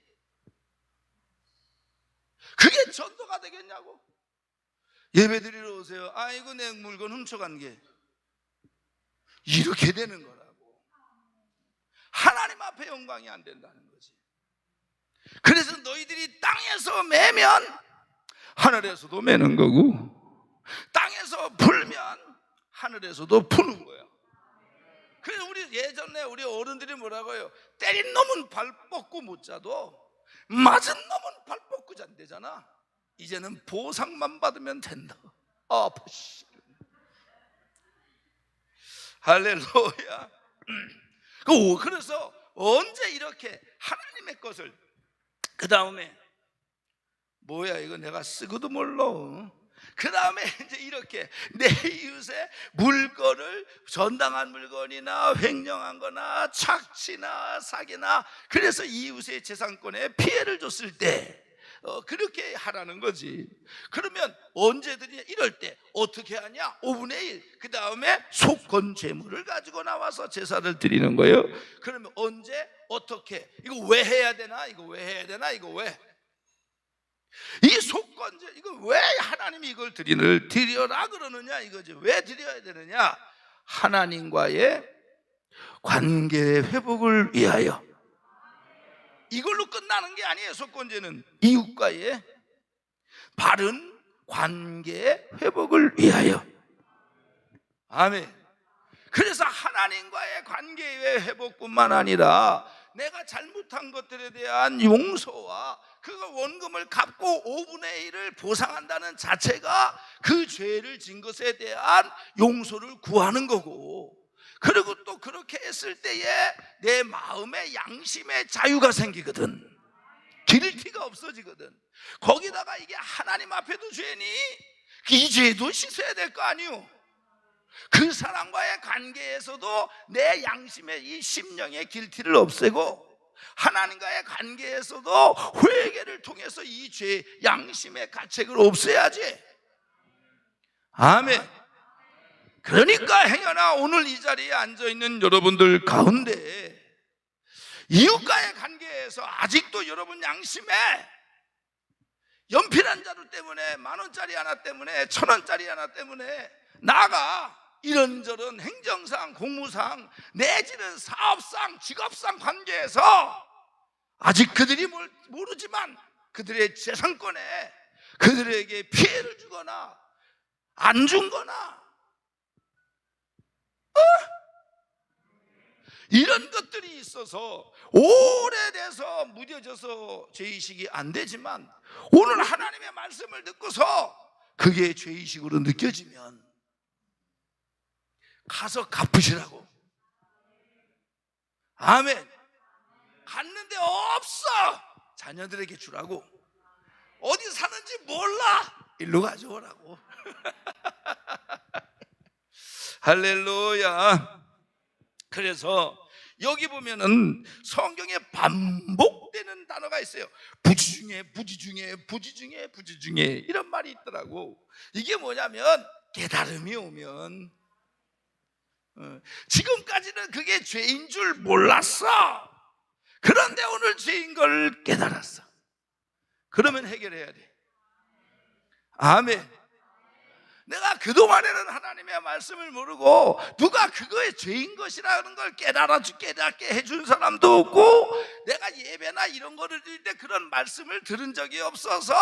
그게 전도가 되겠냐고. 예배드리러 오세요. 아이고 내 물건 훔쳐간 게 이렇게 되는 거라고. 하나님 앞에 영광이 안 된다는 거지. 그래서 너희들이 땅에서 매면 하늘에서도 매는 거고, 땅에서 불면 하늘에서도 푸는 거야. 그래서 우리 예전에 우리 어른들이 뭐라고 해요? 때린 놈은 발 뻗고 못 자도 맞은 놈은 발 뻗고 잔대잖아. 이제는 보상만 받으면 된다. 아파씨. 할렐루야. 그래서 언제 이렇게 하나님의 것을, 그 다음에 뭐야 이거 내가 쓰고도 몰라. 그 다음에 이제 이렇게 내 이웃의 물건을, 전당한 물건이나 횡령한 거나 착취나 사기나, 그래서 이웃의 재산권에 피해를 줬을 때 그렇게 하라는 거지. 그러면 언제든지 이럴 때 어떻게 하냐? 5분의 1. 그 다음에 속건 재물을 가지고 나와서 제사를 드리는 거예요. 그러면 언제 어떻게, 이거 왜 해야 되나? 이거 왜 해야 되나? 이거 왜? 이 속건제, 이거 왜 하나님이 이걸 드려라 그러느냐 이거지. 왜 드려야 되느냐? 하나님과의 관계 회복을 위하여. 이걸로 끝나는 게 아니에요. 속건제는 이웃과의 바른 관계 회복을 위하여. 아멘. 그래서 하나님과의 관계의 회복뿐만 아니라 내가 잘못한 것들에 대한 용서와 그 원금을 갚고 5분의 1을 보상한다는 자체가 그 죄를 진 것에 대한 용서를 구하는 거고, 그리고 또 그렇게 했을 때에 내 마음의 양심의 자유가 생기거든. 길티가 없어지거든. 거기다가 이게 하나님 앞에도 죄니 이 죄도 씻어야 될 거 아니요. 그 사람과의 관계에서도 내 양심의 이 심령의 길티를 없애고, 하나님과의 관계에서도 회개를 통해서 이 죄 양심의 가책을 없애야지. 아멘. 그러니까 행여나 오늘 이 자리에 앉아있는 여러분들 가운데 이웃과의 관계에서 아직도 여러분 양심에 연필 한 자루 때문에, 10,000원짜리 하나 때문에, 1,000원짜리 하나 때문에, 나가 이런저런 행정상, 공무상, 내지는 사업상, 직업상 관계에서 아직 그들이 모르지만 그들의 재산권에 그들에게 피해를 주거나 안 준 거나 이런 것들이 있어서 오래돼서 무뎌져서 죄의식이 안 되지만, 오늘 하나님의 말씀을 듣고서 그게 죄의식으로 느껴지면 가서 갚으시라고. 아멘. 갔는데 없어, 자녀들에게 주라고. 어디 사는지 몰라, 일로 가져오라고. 할렐루야. 그래서 여기 보면은 성경에 반복되는 단어가 있어요. 부지 중에 부지 중에 부지 중에 부지 중에, 이런 말이 있더라고. 이게 뭐냐면 깨달음이 오면, 지금까지는 그게 죄인 줄 몰랐어. 그런데 오늘 죄인 걸 깨달았어. 그러면 해결해야 돼. 아멘. 내가 그동안에는 하나님의 말씀을 모르고 누가 그거의 죄인 것이라는 걸 깨닫게 해준 사람도 없고, 내가 예배나 이런 거를 드릴 때 그런 말씀을 들은 적이 없어서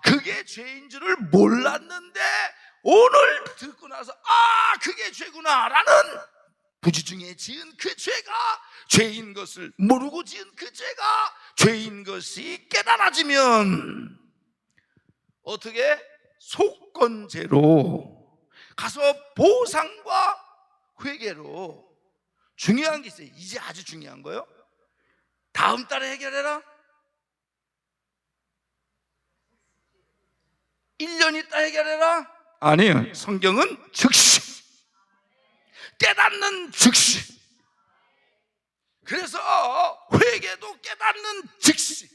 그게 죄인 줄을 몰랐는데, 오늘 듣고 나서 그게 죄구나 라는, 부지 중에 지은 그 죄가 죄인 것을 모르고 지은 그 죄가 죄인 것이 깨달아지면 어떻게? 속건제로 가서 보상과 회개로. 중요한 게 있어요. 이제 아주 중요한 거요. 다음 달에 해결해라? 1년 있다 해결해라? 아니에요. 성경은 즉시 깨닫는 즉시. 그래서 회개도 깨닫는 즉시,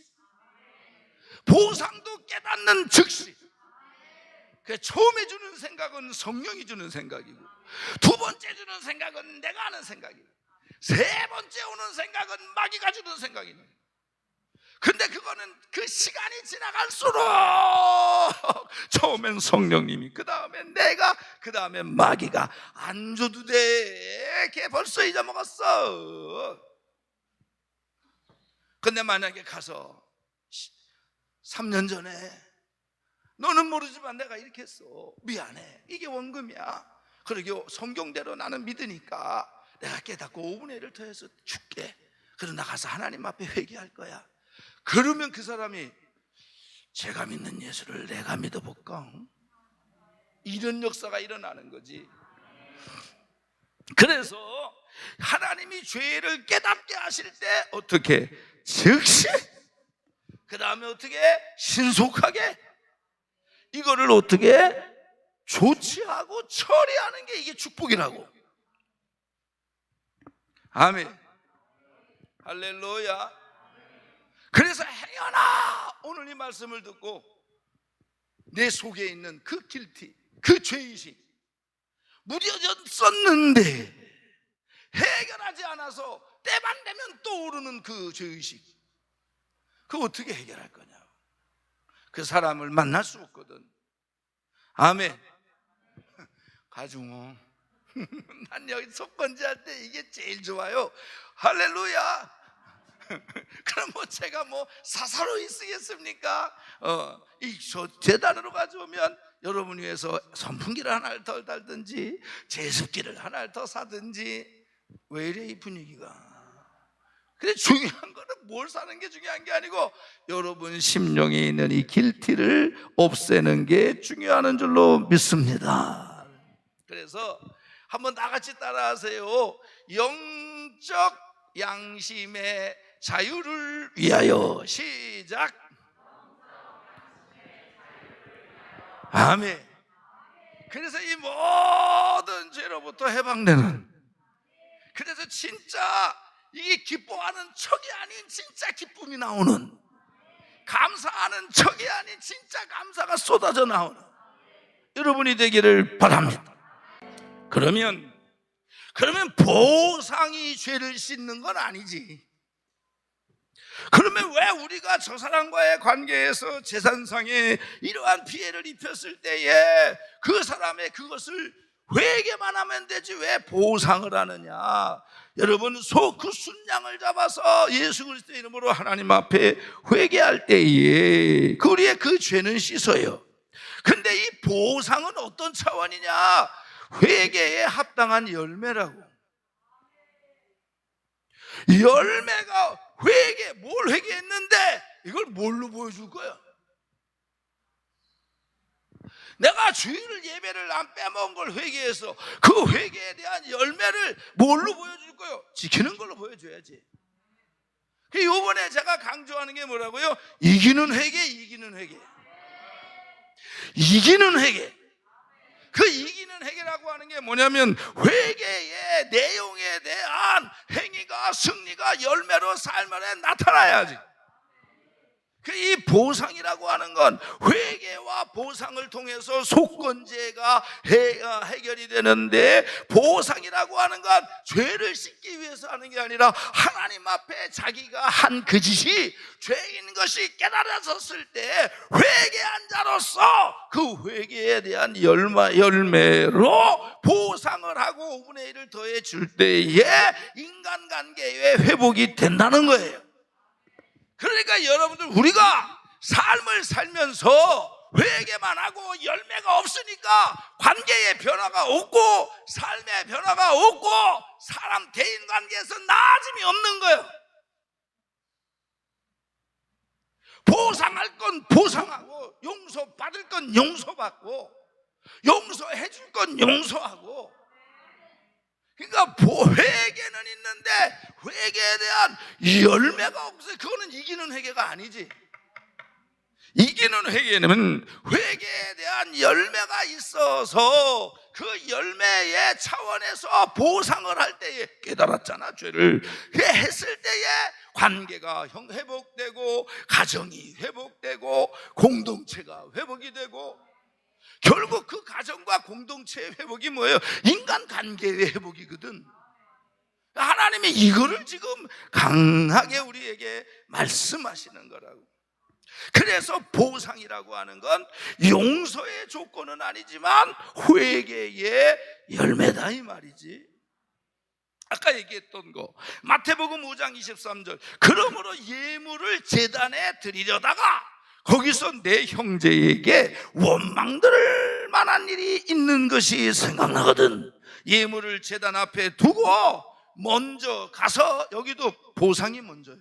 보상도 깨닫는 즉시. 처음에 주는 생각은 성령이 주는 생각이고, 두 번째 주는 생각은 내가 하는 생각이고, 세 번째 오는 생각은 마귀가 주는 생각이네. 근데 그거는 그 시간이 지나갈수록 처음엔 성령님이, 그 다음에 내가, 그 다음에 마귀가 안 줘도 돼. 걔 벌써 잊어먹었어. 근데 만약에 가서 3년 전에 너는 모르지만 내가 이렇게 했어, 미안해, 이게 원금이야. 그러게 성경대로 나는 믿으니까 내가 깨닫고 5분의 1을 더해서 줄게. 그러고 나가서 하나님 앞에 회개할 거야. 그러면 그 사람이 제가 믿는 예수를 내가 믿어볼까? 이런 역사가 일어나는 거지. 그래서 하나님이 죄를 깨닫게 하실 때 어떻게? 즉시. 그 다음에 어떻게? 신속하게. 이거를 어떻게? 조치하고 처리하는 게 이게 축복이라고. 아멘. 할렐루야. 그래서 행여나 오늘 이 말씀을 듣고 내 속에 있는 그 길티, 그 죄의식 무뎌졌었는데 해결하지 않아서 때만 되면 또 오르는 그 죄의식, 그거 어떻게 해결할 거냐? 그 사람을 만날 수 없거든. 아멘. 가중어. 난 여기 속건제할 때 이게 제일 좋아요. 할렐루야. 그럼 제가 사사로이 쓰겠습니까? 저 재단으로 가져오면 여러분 위해서 선풍기를 하나를 더 달든지 제습기를 하나를 더 사든지. 왜 이래 이 분위기가? 근데 중요한 거는 뭘 사는 게 중요한 게 아니고 여러분 심령에 있는 이 길티를 없애는 게 중요한 줄로 믿습니다. 그래서 한번 다 같이 따라하세요. 영적 양심의 자유를 위하여. 시작. 아멘. 그래서 이 모든 죄로부터 해방되는, 그래서 진짜 이게 기뻐하는 척이 아닌 진짜 기쁨이 나오는, 감사하는 척이 아닌 진짜 감사가 쏟아져 나오는 여러분이 되기를 바랍니다. 그러면 보상이 죄를 씻는 건 아니지. 그러면 왜 우리가 저 사람과의 관계에서 재산상에 이러한 피해를 입혔을 때에 그 사람의 그것을 회개만 하면 되지 왜 보상을 하느냐? 여러분, 그 순양을 잡아서 예수 그리스도의 이름으로 하나님 앞에 회개할 때에 우리의 그 죄는 씻어요. 근데 이 보상은 어떤 차원이냐? 회개에 합당한 열매라고. 열매가 뭘 회개했는데 이걸 뭘로 보여줄 거야? 내가 주일 예배를 안 빼먹은 걸 회개해서 그 회개에 대한 열매를 뭘로 보여줄 거예요? 지키는 걸로 보여줘야지. 이번에 제가 강조하는 게 뭐라고요? 이기는 회개, 이기는 회개. 이기는 회개. 그 이기는 회개라고 하는 게 뭐냐면 회개의 내용에 대한 행위가, 승리가 열매로 삶에 나타나야지. 이 보상이라고 하는 건 회개와 보상을 통해서 속건제가 해결이 되는데, 보상이라고 하는 건 죄를 씻기 위해서 하는 게 아니라 하나님 앞에 자기가 한 그 짓이 죄인 것이 깨달아졌을 때 회개한 자로서 그 회개에 대한 열매로 보상을 하고 5분의 1을 더해 줄 때에 인간관계의 회복이 된다는 거예요. 그러니까 여러분들, 우리가 삶을 살면서 회개만 하고 열매가 없으니까 관계의 변화가 없고 삶의 변화가 없고 사람 개인 관계에서 나아짐이 없는 거예요. 보상할 건 보상하고 용서받을 건 용서받고 용서해 줄 건 용서하고. 그러니까 회개는 있는데 회개에 대한 열매가 없어요. 그거는 이기는 회개가 아니지. 이기는 회개는 회개에 대한 열매가 있어서 그 열매의 차원에서 보상을 할 때에 깨달았잖아, 죄를. 그 했을 때에 관계가 회복되고, 가정이 회복되고, 공동체가 회복이 되고, 결국 그 가정과 공동체의 회복이 뭐예요? 인간 관계의 회복이거든. 하나님이 이거를 지금 강하게 우리에게 말씀하시는 거라고. 그래서 보상이라고 하는 건 용서의 조건은 아니지만 회개의 열매다 이 말이지. 아까 얘기했던 거 마태복음 5장 23절, 그러므로 예물을 제단에 드리려다가 거기서 내 형제에게 원망들 만한 일이 있는 것이 생각나거든. 예물을 제단 앞에 두고 먼저 가서, 여기도 보상이 먼저요.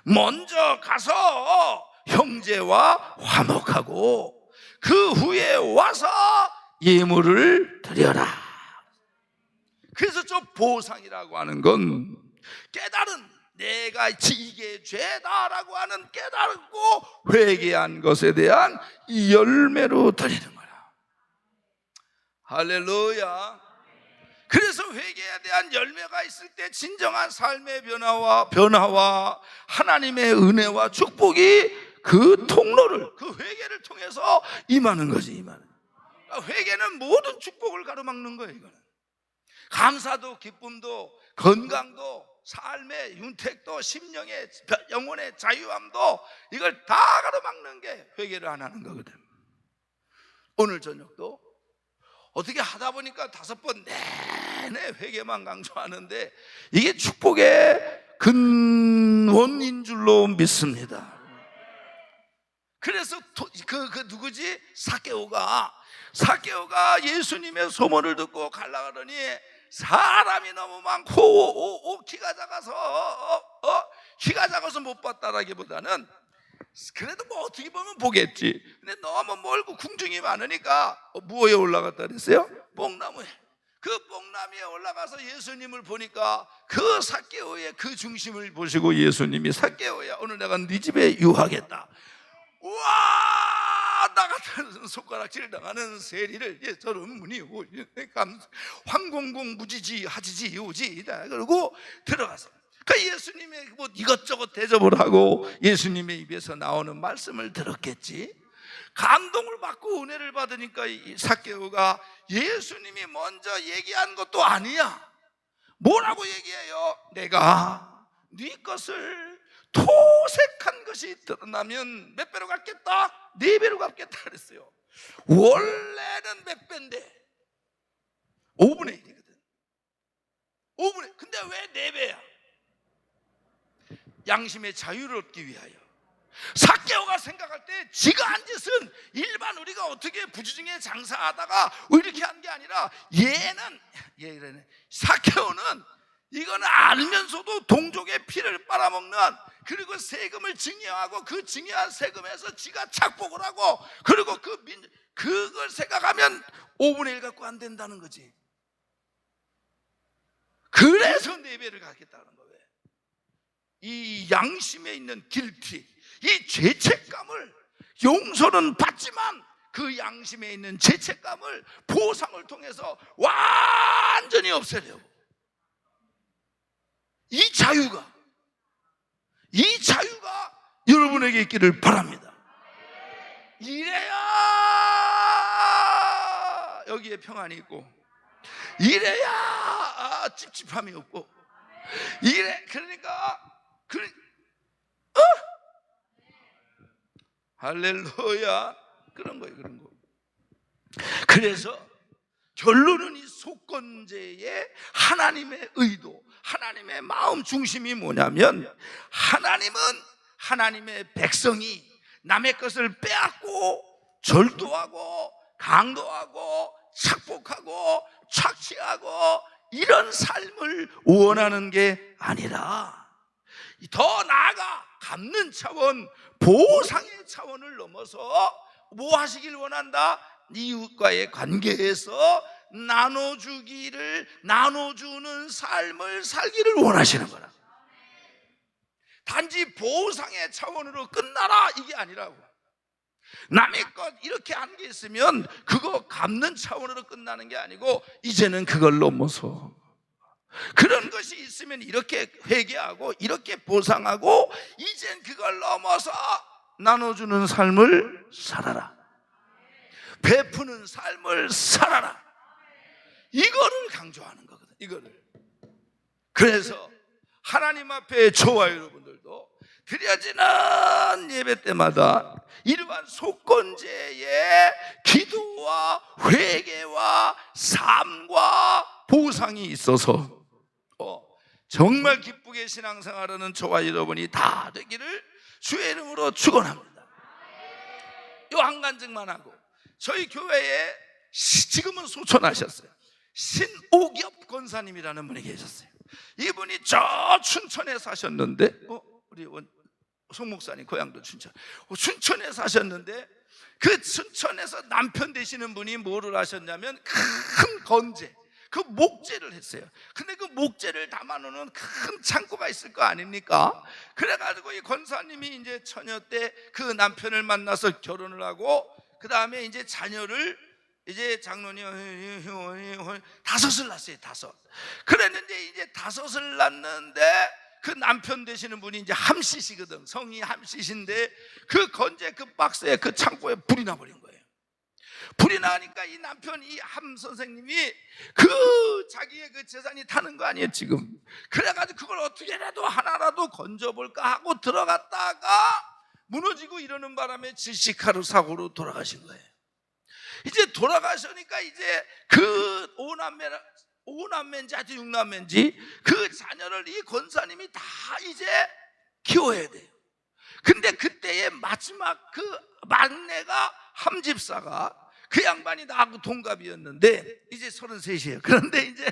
먼저 가서 형제와 화목하고 그 후에 와서 예물을 드려라. 그래서 저 보상이라고 하는 건 깨달은, 내가 이게 죄다라고 하는 깨달고 회개한 것에 대한 이 열매로 드리는 거야. 할렐루야. 그래서 회개에 대한 열매가 있을 때 진정한 삶의 변화와 하나님의 은혜와 축복이 그 통로를, 그 회개를 통해서 임하는 거지, 임하는. 회개는 모든 축복을 가로막는 거예요. 이거는 감사도, 기쁨도, 건강도, 삶의 윤택도, 심령의, 영혼의 자유함도, 이걸 다 가로막는 게 회개를 안 하는 거거든. 오늘 저녁도 어떻게 하다 보니까 5번 내내 회개만 강조하는데 이게 축복의 근원인 줄로 믿습니다. 그래서 누구지? 사개오가 예수님의 소문을 듣고 가려고 하더니 사람이 너무 많고 키가 작아서 못 봤다라기보다는 그래도 뭐 어떻게 보면 보겠지. 근데 너무 멀고 궁중이 많으니까 무엇에 올라갔다 그랬어요? 뽕나무에. 그 뽕나무에 올라가서 예수님을 보니까 그 삭개오의 그 중심을 보시고 예수님이, 삭개오야, 오늘 내가 네 집에 유하겠다. 우와, 나 같은 손가락질 당하는 세리를 저런 문이 황공공 무지지 하지지 오지다 그러고 들어가서 그 예수님의 뭐 이것저것 대접을 하고 예수님의 입에서 나오는 말씀을 들었겠지. 감동을 받고 은혜를 받으니까 이 삭개오가 예수님이 먼저 얘기한 것도 아니야. 뭐라고 얘기해요? 내가 네 것을 토색한 것이 드러나면 몇 배로 갚겠다? 4배로 갚겠다 그랬어요. 원래는 몇 배인데 5분의 1이거든. 5분의. 근데 왜 4배야? 양심의 자유를 얻기 위하여. 삭개오가 생각할 때 지가 한 짓은 일반 우리가 어떻게 부주중에 장사하다가 이렇게 한 게 아니라 얘는 삭개오는 이거는 알면서도 동족의 피를 빨아먹는, 그리고 세금을 증여하고 그 증여한 세금에서 지가 착복을 하고, 그리고 그걸 생각하면 5분의 1 갖고 안 된다는 거지. 그래서 4배를 갖겠다는 거예요. 이 양심에 있는 길티, 이 죄책감을, 용서는 받지만 그 양심에 있는 죄책감을 보상을 통해서 완전히 없애려고. 이 자유가 여러분에게 있기를 바랍니다. 이래야 여기에 평안이 있고, 이래야 찝찝함이 없고, 그러니까 할렐루야. 그런 거예요, 그런 거. 그래서 결론은 이 속건제의 하나님의 의도, 하나님의 마음 중심이 뭐냐면, 하나님은 하나님의 백성이 남의 것을 빼앗고 절도하고 강도하고 착복하고 착취하고 이런 삶을 원하는 게 아니라, 더 나아가 갚는 차원, 보상의 차원을 넘어서 뭐 하시길 원한다? 이웃과의 관계에서 나눠주는 삶을 살기를 원하시는 거라. 단지 보상의 차원으로 끝나라 이게 아니라고. 남의 것 이렇게 안겨 있으면 그거 갚는 차원으로 끝나는 게 아니고 이제는 그걸 넘어서 그런 것이 있으면 이렇게 회개하고 이렇게 보상하고 이젠 그걸 넘어서 나눠주는 삶을 살아라. 베푸는 삶을 살아라. 이거를 강조하는 거거든. 이거를. 그래서 하나님 앞에 저와 여러분들도 드려지는 예배 때마다 이러한 속건제의 기도와 회개와 삶과 보상이 있어서 정말 기쁘게 신앙생활하는 저와 여러분이 다 되기를 주의 이름으로 축원합니다. 요 한 간증만 하고, 저희 교회에 지금은 소천하셨어요. 신옥엽 권사님이라는 분이 계셨어요. 이분이 저 춘천에 사셨는데 우리 송 목사님 고향도 춘천에 사셨는데 그 춘천에서 남편 되시는 분이 뭐를 하셨냐면 큰 건재, 그 목재를 했어요. 근데 그 목재를 담아놓는 큰 창고가 있을 거 아닙니까? 그래가지고 이 권사님이 이제 처녀 때 그 남편을 만나서 결혼을 하고 그 다음에 이제 자녀를 이제 장로님 다섯을 낳았어요. 다섯. 그랬는데 이제 다섯을 낳는데 그 남편 되시는 분이 이제 함씨시거든. 성이 함씨신데 그 건재 그 박스에 그 창고에 불이 나버린 거예요. 불이 나니까 이 남편 이 함 선생님이 그 자기의 그 재산이 타는 거 아니에요 지금. 그래가지고 그걸 어떻게라도 하나라도 건져볼까 하고 들어갔다가 무너지고 이러는 바람에 질식하루 사고로 돌아가신 거예요. 이제 돌아가시니까 이제 그 오남매인지 하여튼 육남매인지 그 자녀를 이 권사님이 다 이제 키워야 돼요. 근데 그때의 마지막 그 막내가 함집사가 그 양반이 나하고 동갑이었는데 이제 33이에요. 그런데 이제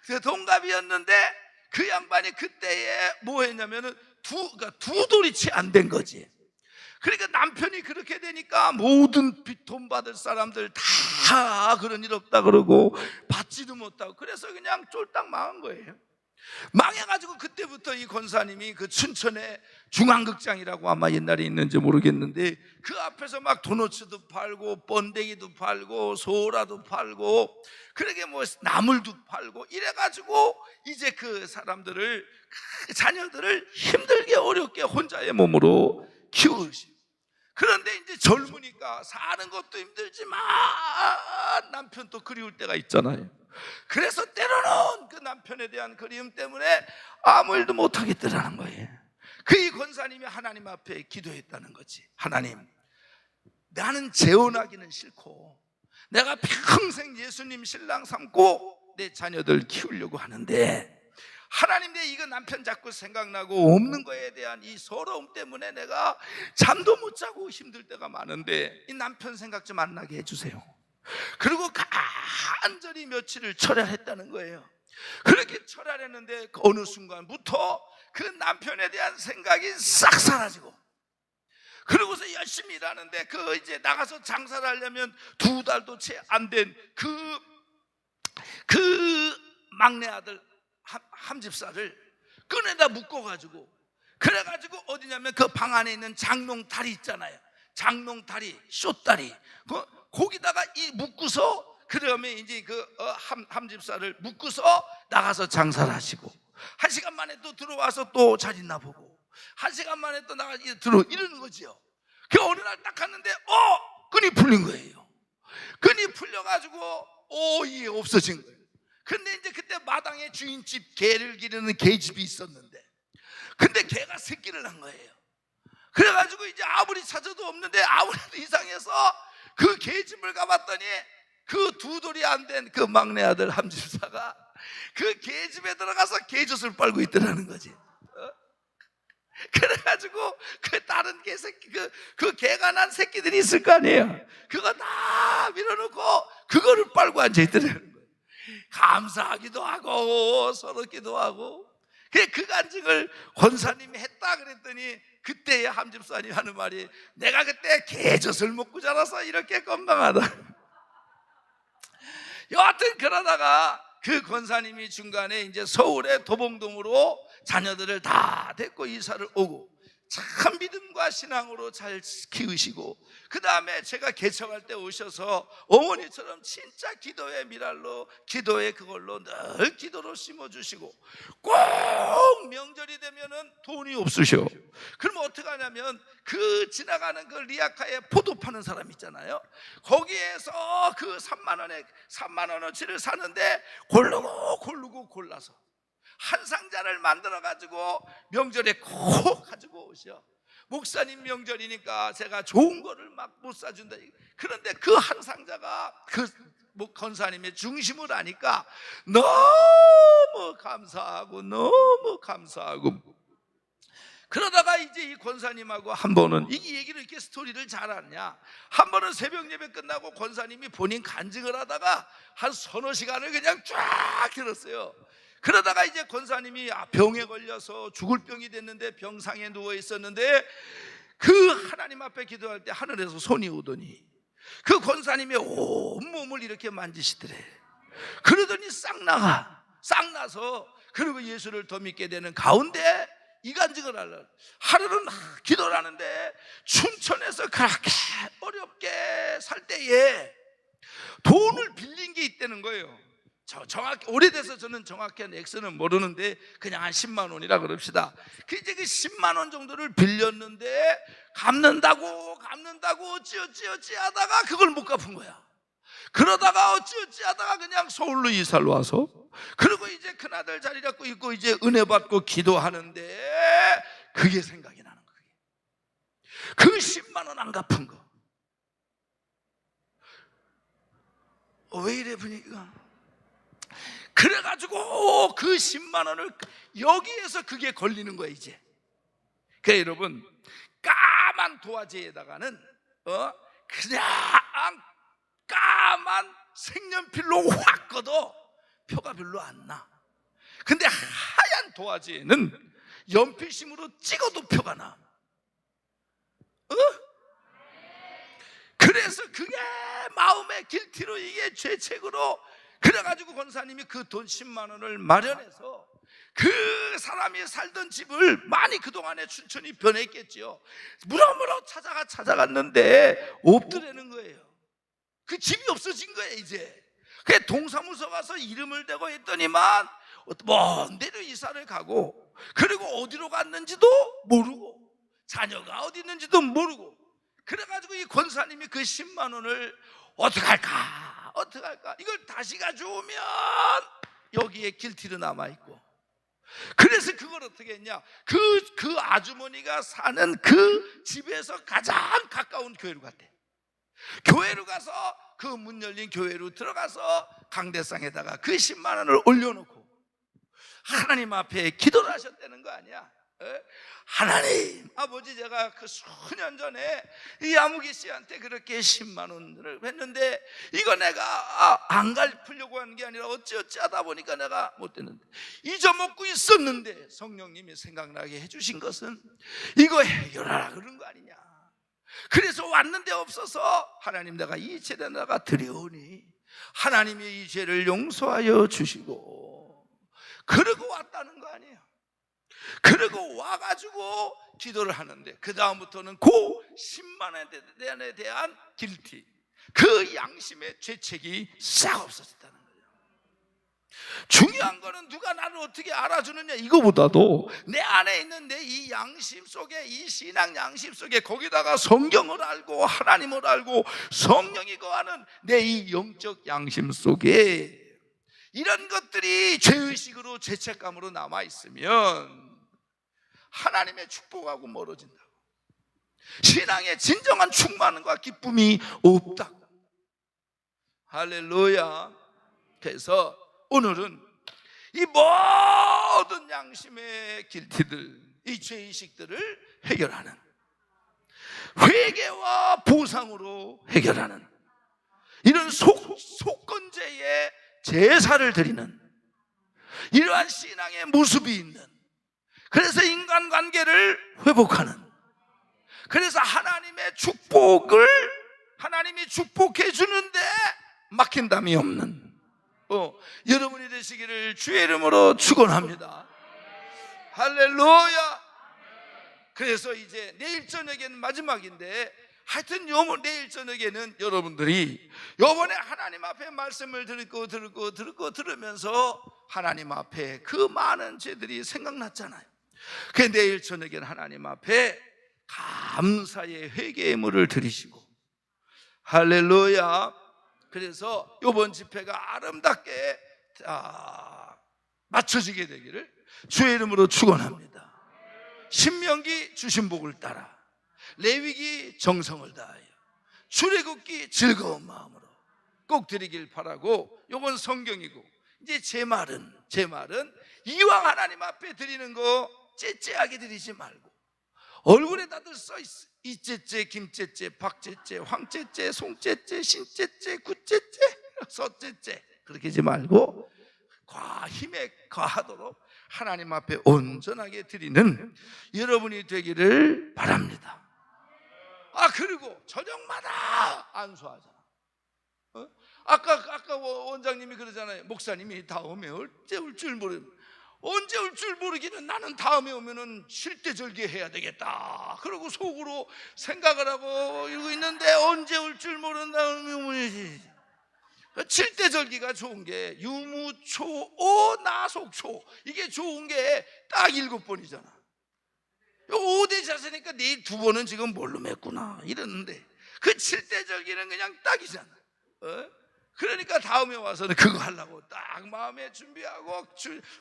그 동갑이었는데 그 양반이 그때에 뭐 했냐면은 두 돌이 채 안 된 거지. 그러니까 남편이 그렇게 되니까 모든 돈 받을 사람들 다 그런 일 없다 그러고 받지도 못하고 그래서 그냥 쫄딱 망한 거예요. 망해가지고 그때부터 이 권사님이 그 춘천에 중앙극장이라고 아마 옛날에 있는지 모르겠는데 그 앞에서 막 도너츠도 팔고 번데기도 팔고 소라도 팔고 그러게 뭐 나물도 팔고 이래가지고 이제 그 사람들을 그 자녀들을 힘들게 어렵게 혼자의 몸으로 키우시. 그런데 이제 젊으니까 사는 것도 힘들지만 남편도 그리울 때가 있잖아요. 그래서 때로는 그 남편에 대한 그리움 때문에 아무 일도 못하겠더라는 거예요. 그 이 권사님이 하나님 앞에 기도했다는 거지. 하나님, 나는 재혼하기는 싫고 내가 평생 예수님 신랑 삼고 내 자녀들 키우려고 하는데 하나님, 내 이거 남편 자꾸 생각나고 없는 거에 대한 이 서러움 때문에 내가 잠도 못 자고 힘들 때가 많은데 이 남편 생각 좀 안 나게 해주세요. 그리고 간절히 며칠을 철야했다는 거예요. 그렇게 철야했는데 어느 순간부터 그 남편에 대한 생각이 싹 사라지고 그러고서 열심히 일하는데 그 이제 나가서 장사를 하려면 2달도 채 안 된 그 막내 아들 함집사를 끈에다 묶어가지고 그래가지고 어디냐면 그 방 안에 있는 장롱다리 있잖아요. 장롱다리, 숏다리 거기다가 이 묶고서 그다음에 이제 그 함집사를 묶고서 나가서 장사를 하시고 1시간 만에 또 들어와서 또 잘 있나 보고 1시간 만에 또 나가 들어 이러는 거지요. 그 어느 날 딱 갔는데 끈이 풀린 거예요. 끈이 풀려가지고 이게 없어진 거예요. 근데 이제 그때 마당에 주인집 개를 기르는 개집이 있었는데 근데 개가 새끼를 낳은 거예요. 그래가지고 이제 아무리 찾아도 없는데 아무래도 이상해서 그 개집을 가봤더니 그 2돌이 안 된 그 막내 아들 함집사가 그 개집에 들어가서 개젖을 빨고 있더라는 거지. 그래가지고 그 다른 개새끼 그 개가 난 새끼들이 있을 거 아니에요. 그거 다 밀어놓고 그거를 빨고 앉아있더라는 거예요. 감사하기도 하고 서럽기도 하고. 그 간증을 권사님이 했다 그랬더니 그때의 함집사님 하는 말이 내가 그때 개젖을 먹고 자라서 이렇게 건강하다. 여하튼 그러다가 그 권사님이 중간에 이제 서울의 도봉동으로 자녀들을 다 데리고 이사를 오고 참 믿음과 신앙으로 잘 키우시고, 그 다음에 제가 개척할 때 오셔서 어머니처럼 진짜 기도의 미랄로, 기도의 그걸로 늘 기도로 심어주시고, 꼭 명절이 되면은 돈이 없으셔. 그럼 어떻게 하냐면 그 지나가는 그 리아카에 포도 파는 사람 있잖아요. 거기에서 그 3만 원어치를 사는데 고르고 골라서 한 상자를 만들어 가지고 명절에 꼭 가지고 오셔. 목사님 명절이니까 제가 좋은 거를 막 못 사준다. 그런데 그 한 상자가 그 권사님의 중심을 아니까 너무 감사하고 그러다가 이제 이 권사님하고 한 번은, 이 얘기를 이렇게 스토리를 잘 아냐, 한 번은 새벽 예배 끝나고 권사님이 본인 간증을 하다가 한 서너 시간을 그냥 쫙 들었어요. 그러다가 이제 권사님이 병에 걸려서 죽을 병이 됐는데 병상에 누워 있었는데 그 하나님 앞에 기도할 때 하늘에서 손이 오더니 그 권사님의 온몸을 이렇게 만지시더래. 그러더니 싹 나서 그리고 예수를 더 믿게 되는 가운데 이 간증을 하루는 기도를 하는데 춘천에서 그렇게 어렵게 살 때에 돈을 빌린 게 있다는 거예요. 정확히 오래돼서 저는 정확한 액수는 모르는데 그냥 한 10만 원이라 그럽시다. 이제 그 10만 원 정도를 빌렸는데 갚는다고 어찌 하다가 그걸 못 갚은 거야. 그러다가 어찌 하다가 그냥 서울로 이사를 와서, 그리고 이제 큰아들 자리 잡고 있고 이제 은혜 받고 기도하는데 그게 생각이 나는 거예요. 그 10만 원 안 갚은 거. 왜 이래 분위기가? 그래가지고 그 10만 원을 여기에서 그게 걸리는 거야 이제. 그래 여러분, 까만 도화지에다가는 그냥 까만 색연필로 확 꺼도 표가 별로 안 나. 근데 하얀 도화지에는 연필심으로 찍어도 표가 나. 그래서 그게 마음의 길티로, 이게 죄책으로, 그래가지고 권사님이 그 돈 10만 원을 마련해서 그 사람이 살던 집을 많이 그동안에 춘천이 변했겠지요. 물어물어 찾아갔는데 없더라는 거예요. 그 집이 없어진 거예요 이제. 그래 동사무소 가서 이름을 대고 했더니만 먼 데로 이사를 가고, 그리고 어디로 갔는지도 모르고 자녀가 어디 있는지도 모르고, 그래가지고 이 권사님이 그 10만 원을 어떻게 할까 이걸 다시 가져오면 여기에 길티로 남아있고, 그래서 그걸 어떻게 했냐, 그 아주머니가 사는 그 집에서 가장 가까운 교회로 갔대. 교회로 가서 그 문 열린 교회로 들어가서 강대상에다가 그 10만 원을 올려놓고 하나님 앞에 기도를 하셨다는 거 아니야. 하나님 아버지, 제가 그 수년 전에 이 아무개 씨한테 그렇게 10만 원을 했는데 이거 내가 안 갚으려고 하는 게 아니라 어찌 하다 보니까 내가 못 됐는데 잊어먹고 있었는데 성령님이 생각나게 해주신 것은 이거 해결하라 그런 거 아니냐. 그래서 왔는데 없어서 하나님 내가 이 죄를 내가 드려오니 하나님이 이 죄를 용서하여 주시고, 그러고 왔다는 거 아니에요. 그리고 와가지고 기도를 하는데 그 다음부터는 그 10만 원에 대한 길티, 그 양심의 죄책이 싹 없어졌다는 거예요. 중요한 거는 누가 나를 어떻게 알아주느냐 이거보다도 내 안에 있는 내 이 양심 속에, 이 신앙 양심 속에, 거기다가 성경을 알고 하나님을 알고 성령이 거하는 내 이 영적 양심 속에 이런 것들이 죄의식으로 죄책감으로 남아있으면 하나님의 축복하고 멀어진다고. 신앙의 진정한 충만과 기쁨이 없다고. 할렐루야. 그래서 오늘은 이 모든 양심의 길티들, 이 죄의식들을 해결하는, 회개와 보상으로 해결하는 이런 속건제의 제사를 드리는 이러한 신앙의 모습이 있는, 그래서 인간관계를 회복하는, 그래서 하나님의 축복을 하나님이 축복해 주는데 막힌담이 없는 여러분이 되시기를 주의 이름으로 축원합니다. 할렐루야. 그래서 이제 내일 저녁에는 마지막인데, 하여튼 내일 저녁에는 여러분들이 요번에 하나님 앞에 말씀을 들으면서 하나님 앞에 그 많은 죄들이 생각났잖아요. 그 내일 저녁에는 하나님 앞에 감사의 회개의 물을 드리시고, 할렐루야. 그래서 요번 집회가 아름답게 맞춰지게 되기를 주의 이름으로 축원합니다. 신명기 주신 복을 따라, 레위기 정성을 다하여, 출애굽기 즐거운 마음으로 꼭 드리길 바라고, 요건 성경이고, 이제 제 말은 이왕 하나님 앞에 드리는 거 째째하게 드리지 말고 얼굴에 다들 써있어. 이째째, 김째째, 박째째, 황째째, 송째째, 신째째, 구째째, 서째째, 그렇게 하지 말고 힘에 가하도록 하나님 앞에 온전하게 드리는 여러분이 되기를 바랍니다. 그리고 저녁마다 안수하잖아. 아까 원장님이 그러잖아요. 목사님이 다음에 언제 올 줄 모르기는 나는 다음에 오면은 칠대절기 해야 되겠다, 그러고 속으로 생각을 하고 이러고 있는데, 언제 올 줄 모른다는 칠대절기가 좋은 게 유무초오 나속초, 이게 좋은 게 딱 7번이잖아. 5대 자세니까 내일 2번은 지금 뭘로 맺구나 이러는데, 그 7대절기는 그냥 딱이잖아. 그러니까 다음에 와서는 그거 하려고 딱 마음에 준비하고,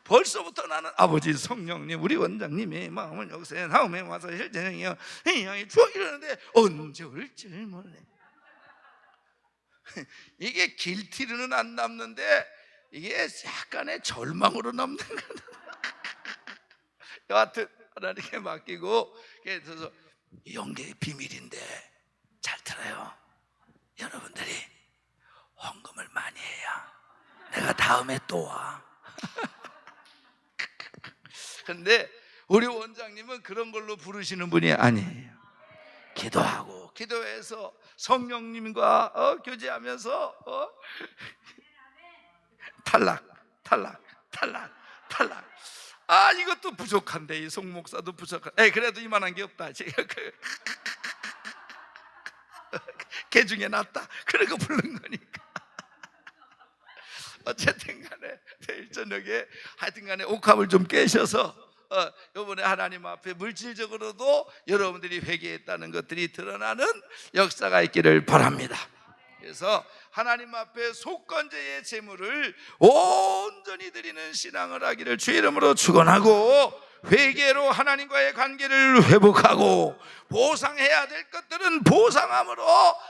벌써부터 나는 아버지 성령님 우리 원장님의 마음을 역사해 다음에 와서 실제는요 이러는데 언제 올지 몰라. 이게 길티로는 안 남는데 이게 약간의 절망으로 남는 거다. 여하튼 하나님께 맡기고, 그래서 영계의 비밀인데 잘 들어요. 여러분들이 헌금을 많이 해야 내가 다음에 또 와. 근데 우리 원장님은 그런 걸로 부르시는 분이 아니에요. 기도하고 기도해서 성령님과 교제하면서 탈락. 이것도 부족한데, 이 송 목사도 부족한데, 그래도 이만한 게 없다. 제가 개 중에 낫다, 그러고 부른 거니까. 어쨌든 간에 내일 저녁에 하여튼 간에 옥합을 좀 깨셔서 이번에 하나님 앞에 물질적으로도 여러분들이 회개했다는 것들이 드러나는 역사가 있기를 바랍니다. 그래서 하나님 앞에 속건제의 제물을 온전히 드리는 신앙을 하기를 주의 이름으로 축원하고, 회개로 하나님과의 관계를 회복하고, 보상해야 될 것들은 보상함으로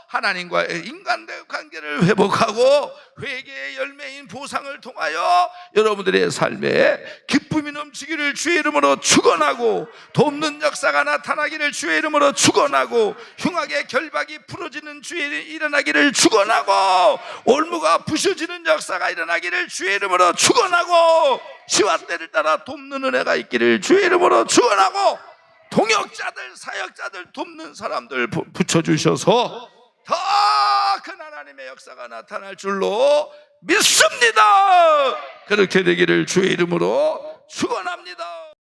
하나님과의 인간과의 관계를 회복하고, 회개의 열매인 보상을 통하여 여러분들의 삶에 기쁨이 넘치기를 주의 이름으로 축원하고, 돕는 역사가 나타나기를 주의 이름으로 축원하고, 흉악의 결박이 풀어지는 주의 일어나기를 축원하고, 올무가 부셔지는 역사가 일어나기를 주의 이름으로 축원하고, 시와 때를 따라 돕는 은혜가 있기를 주의 이름으로 축원하고, 동역자들 사역자들 돕는 사람들 붙여주셔서 더 큰 하나님의 역사가 나타날 줄로 믿습니다. 그렇게 되기를 주의 이름으로 축원합니다.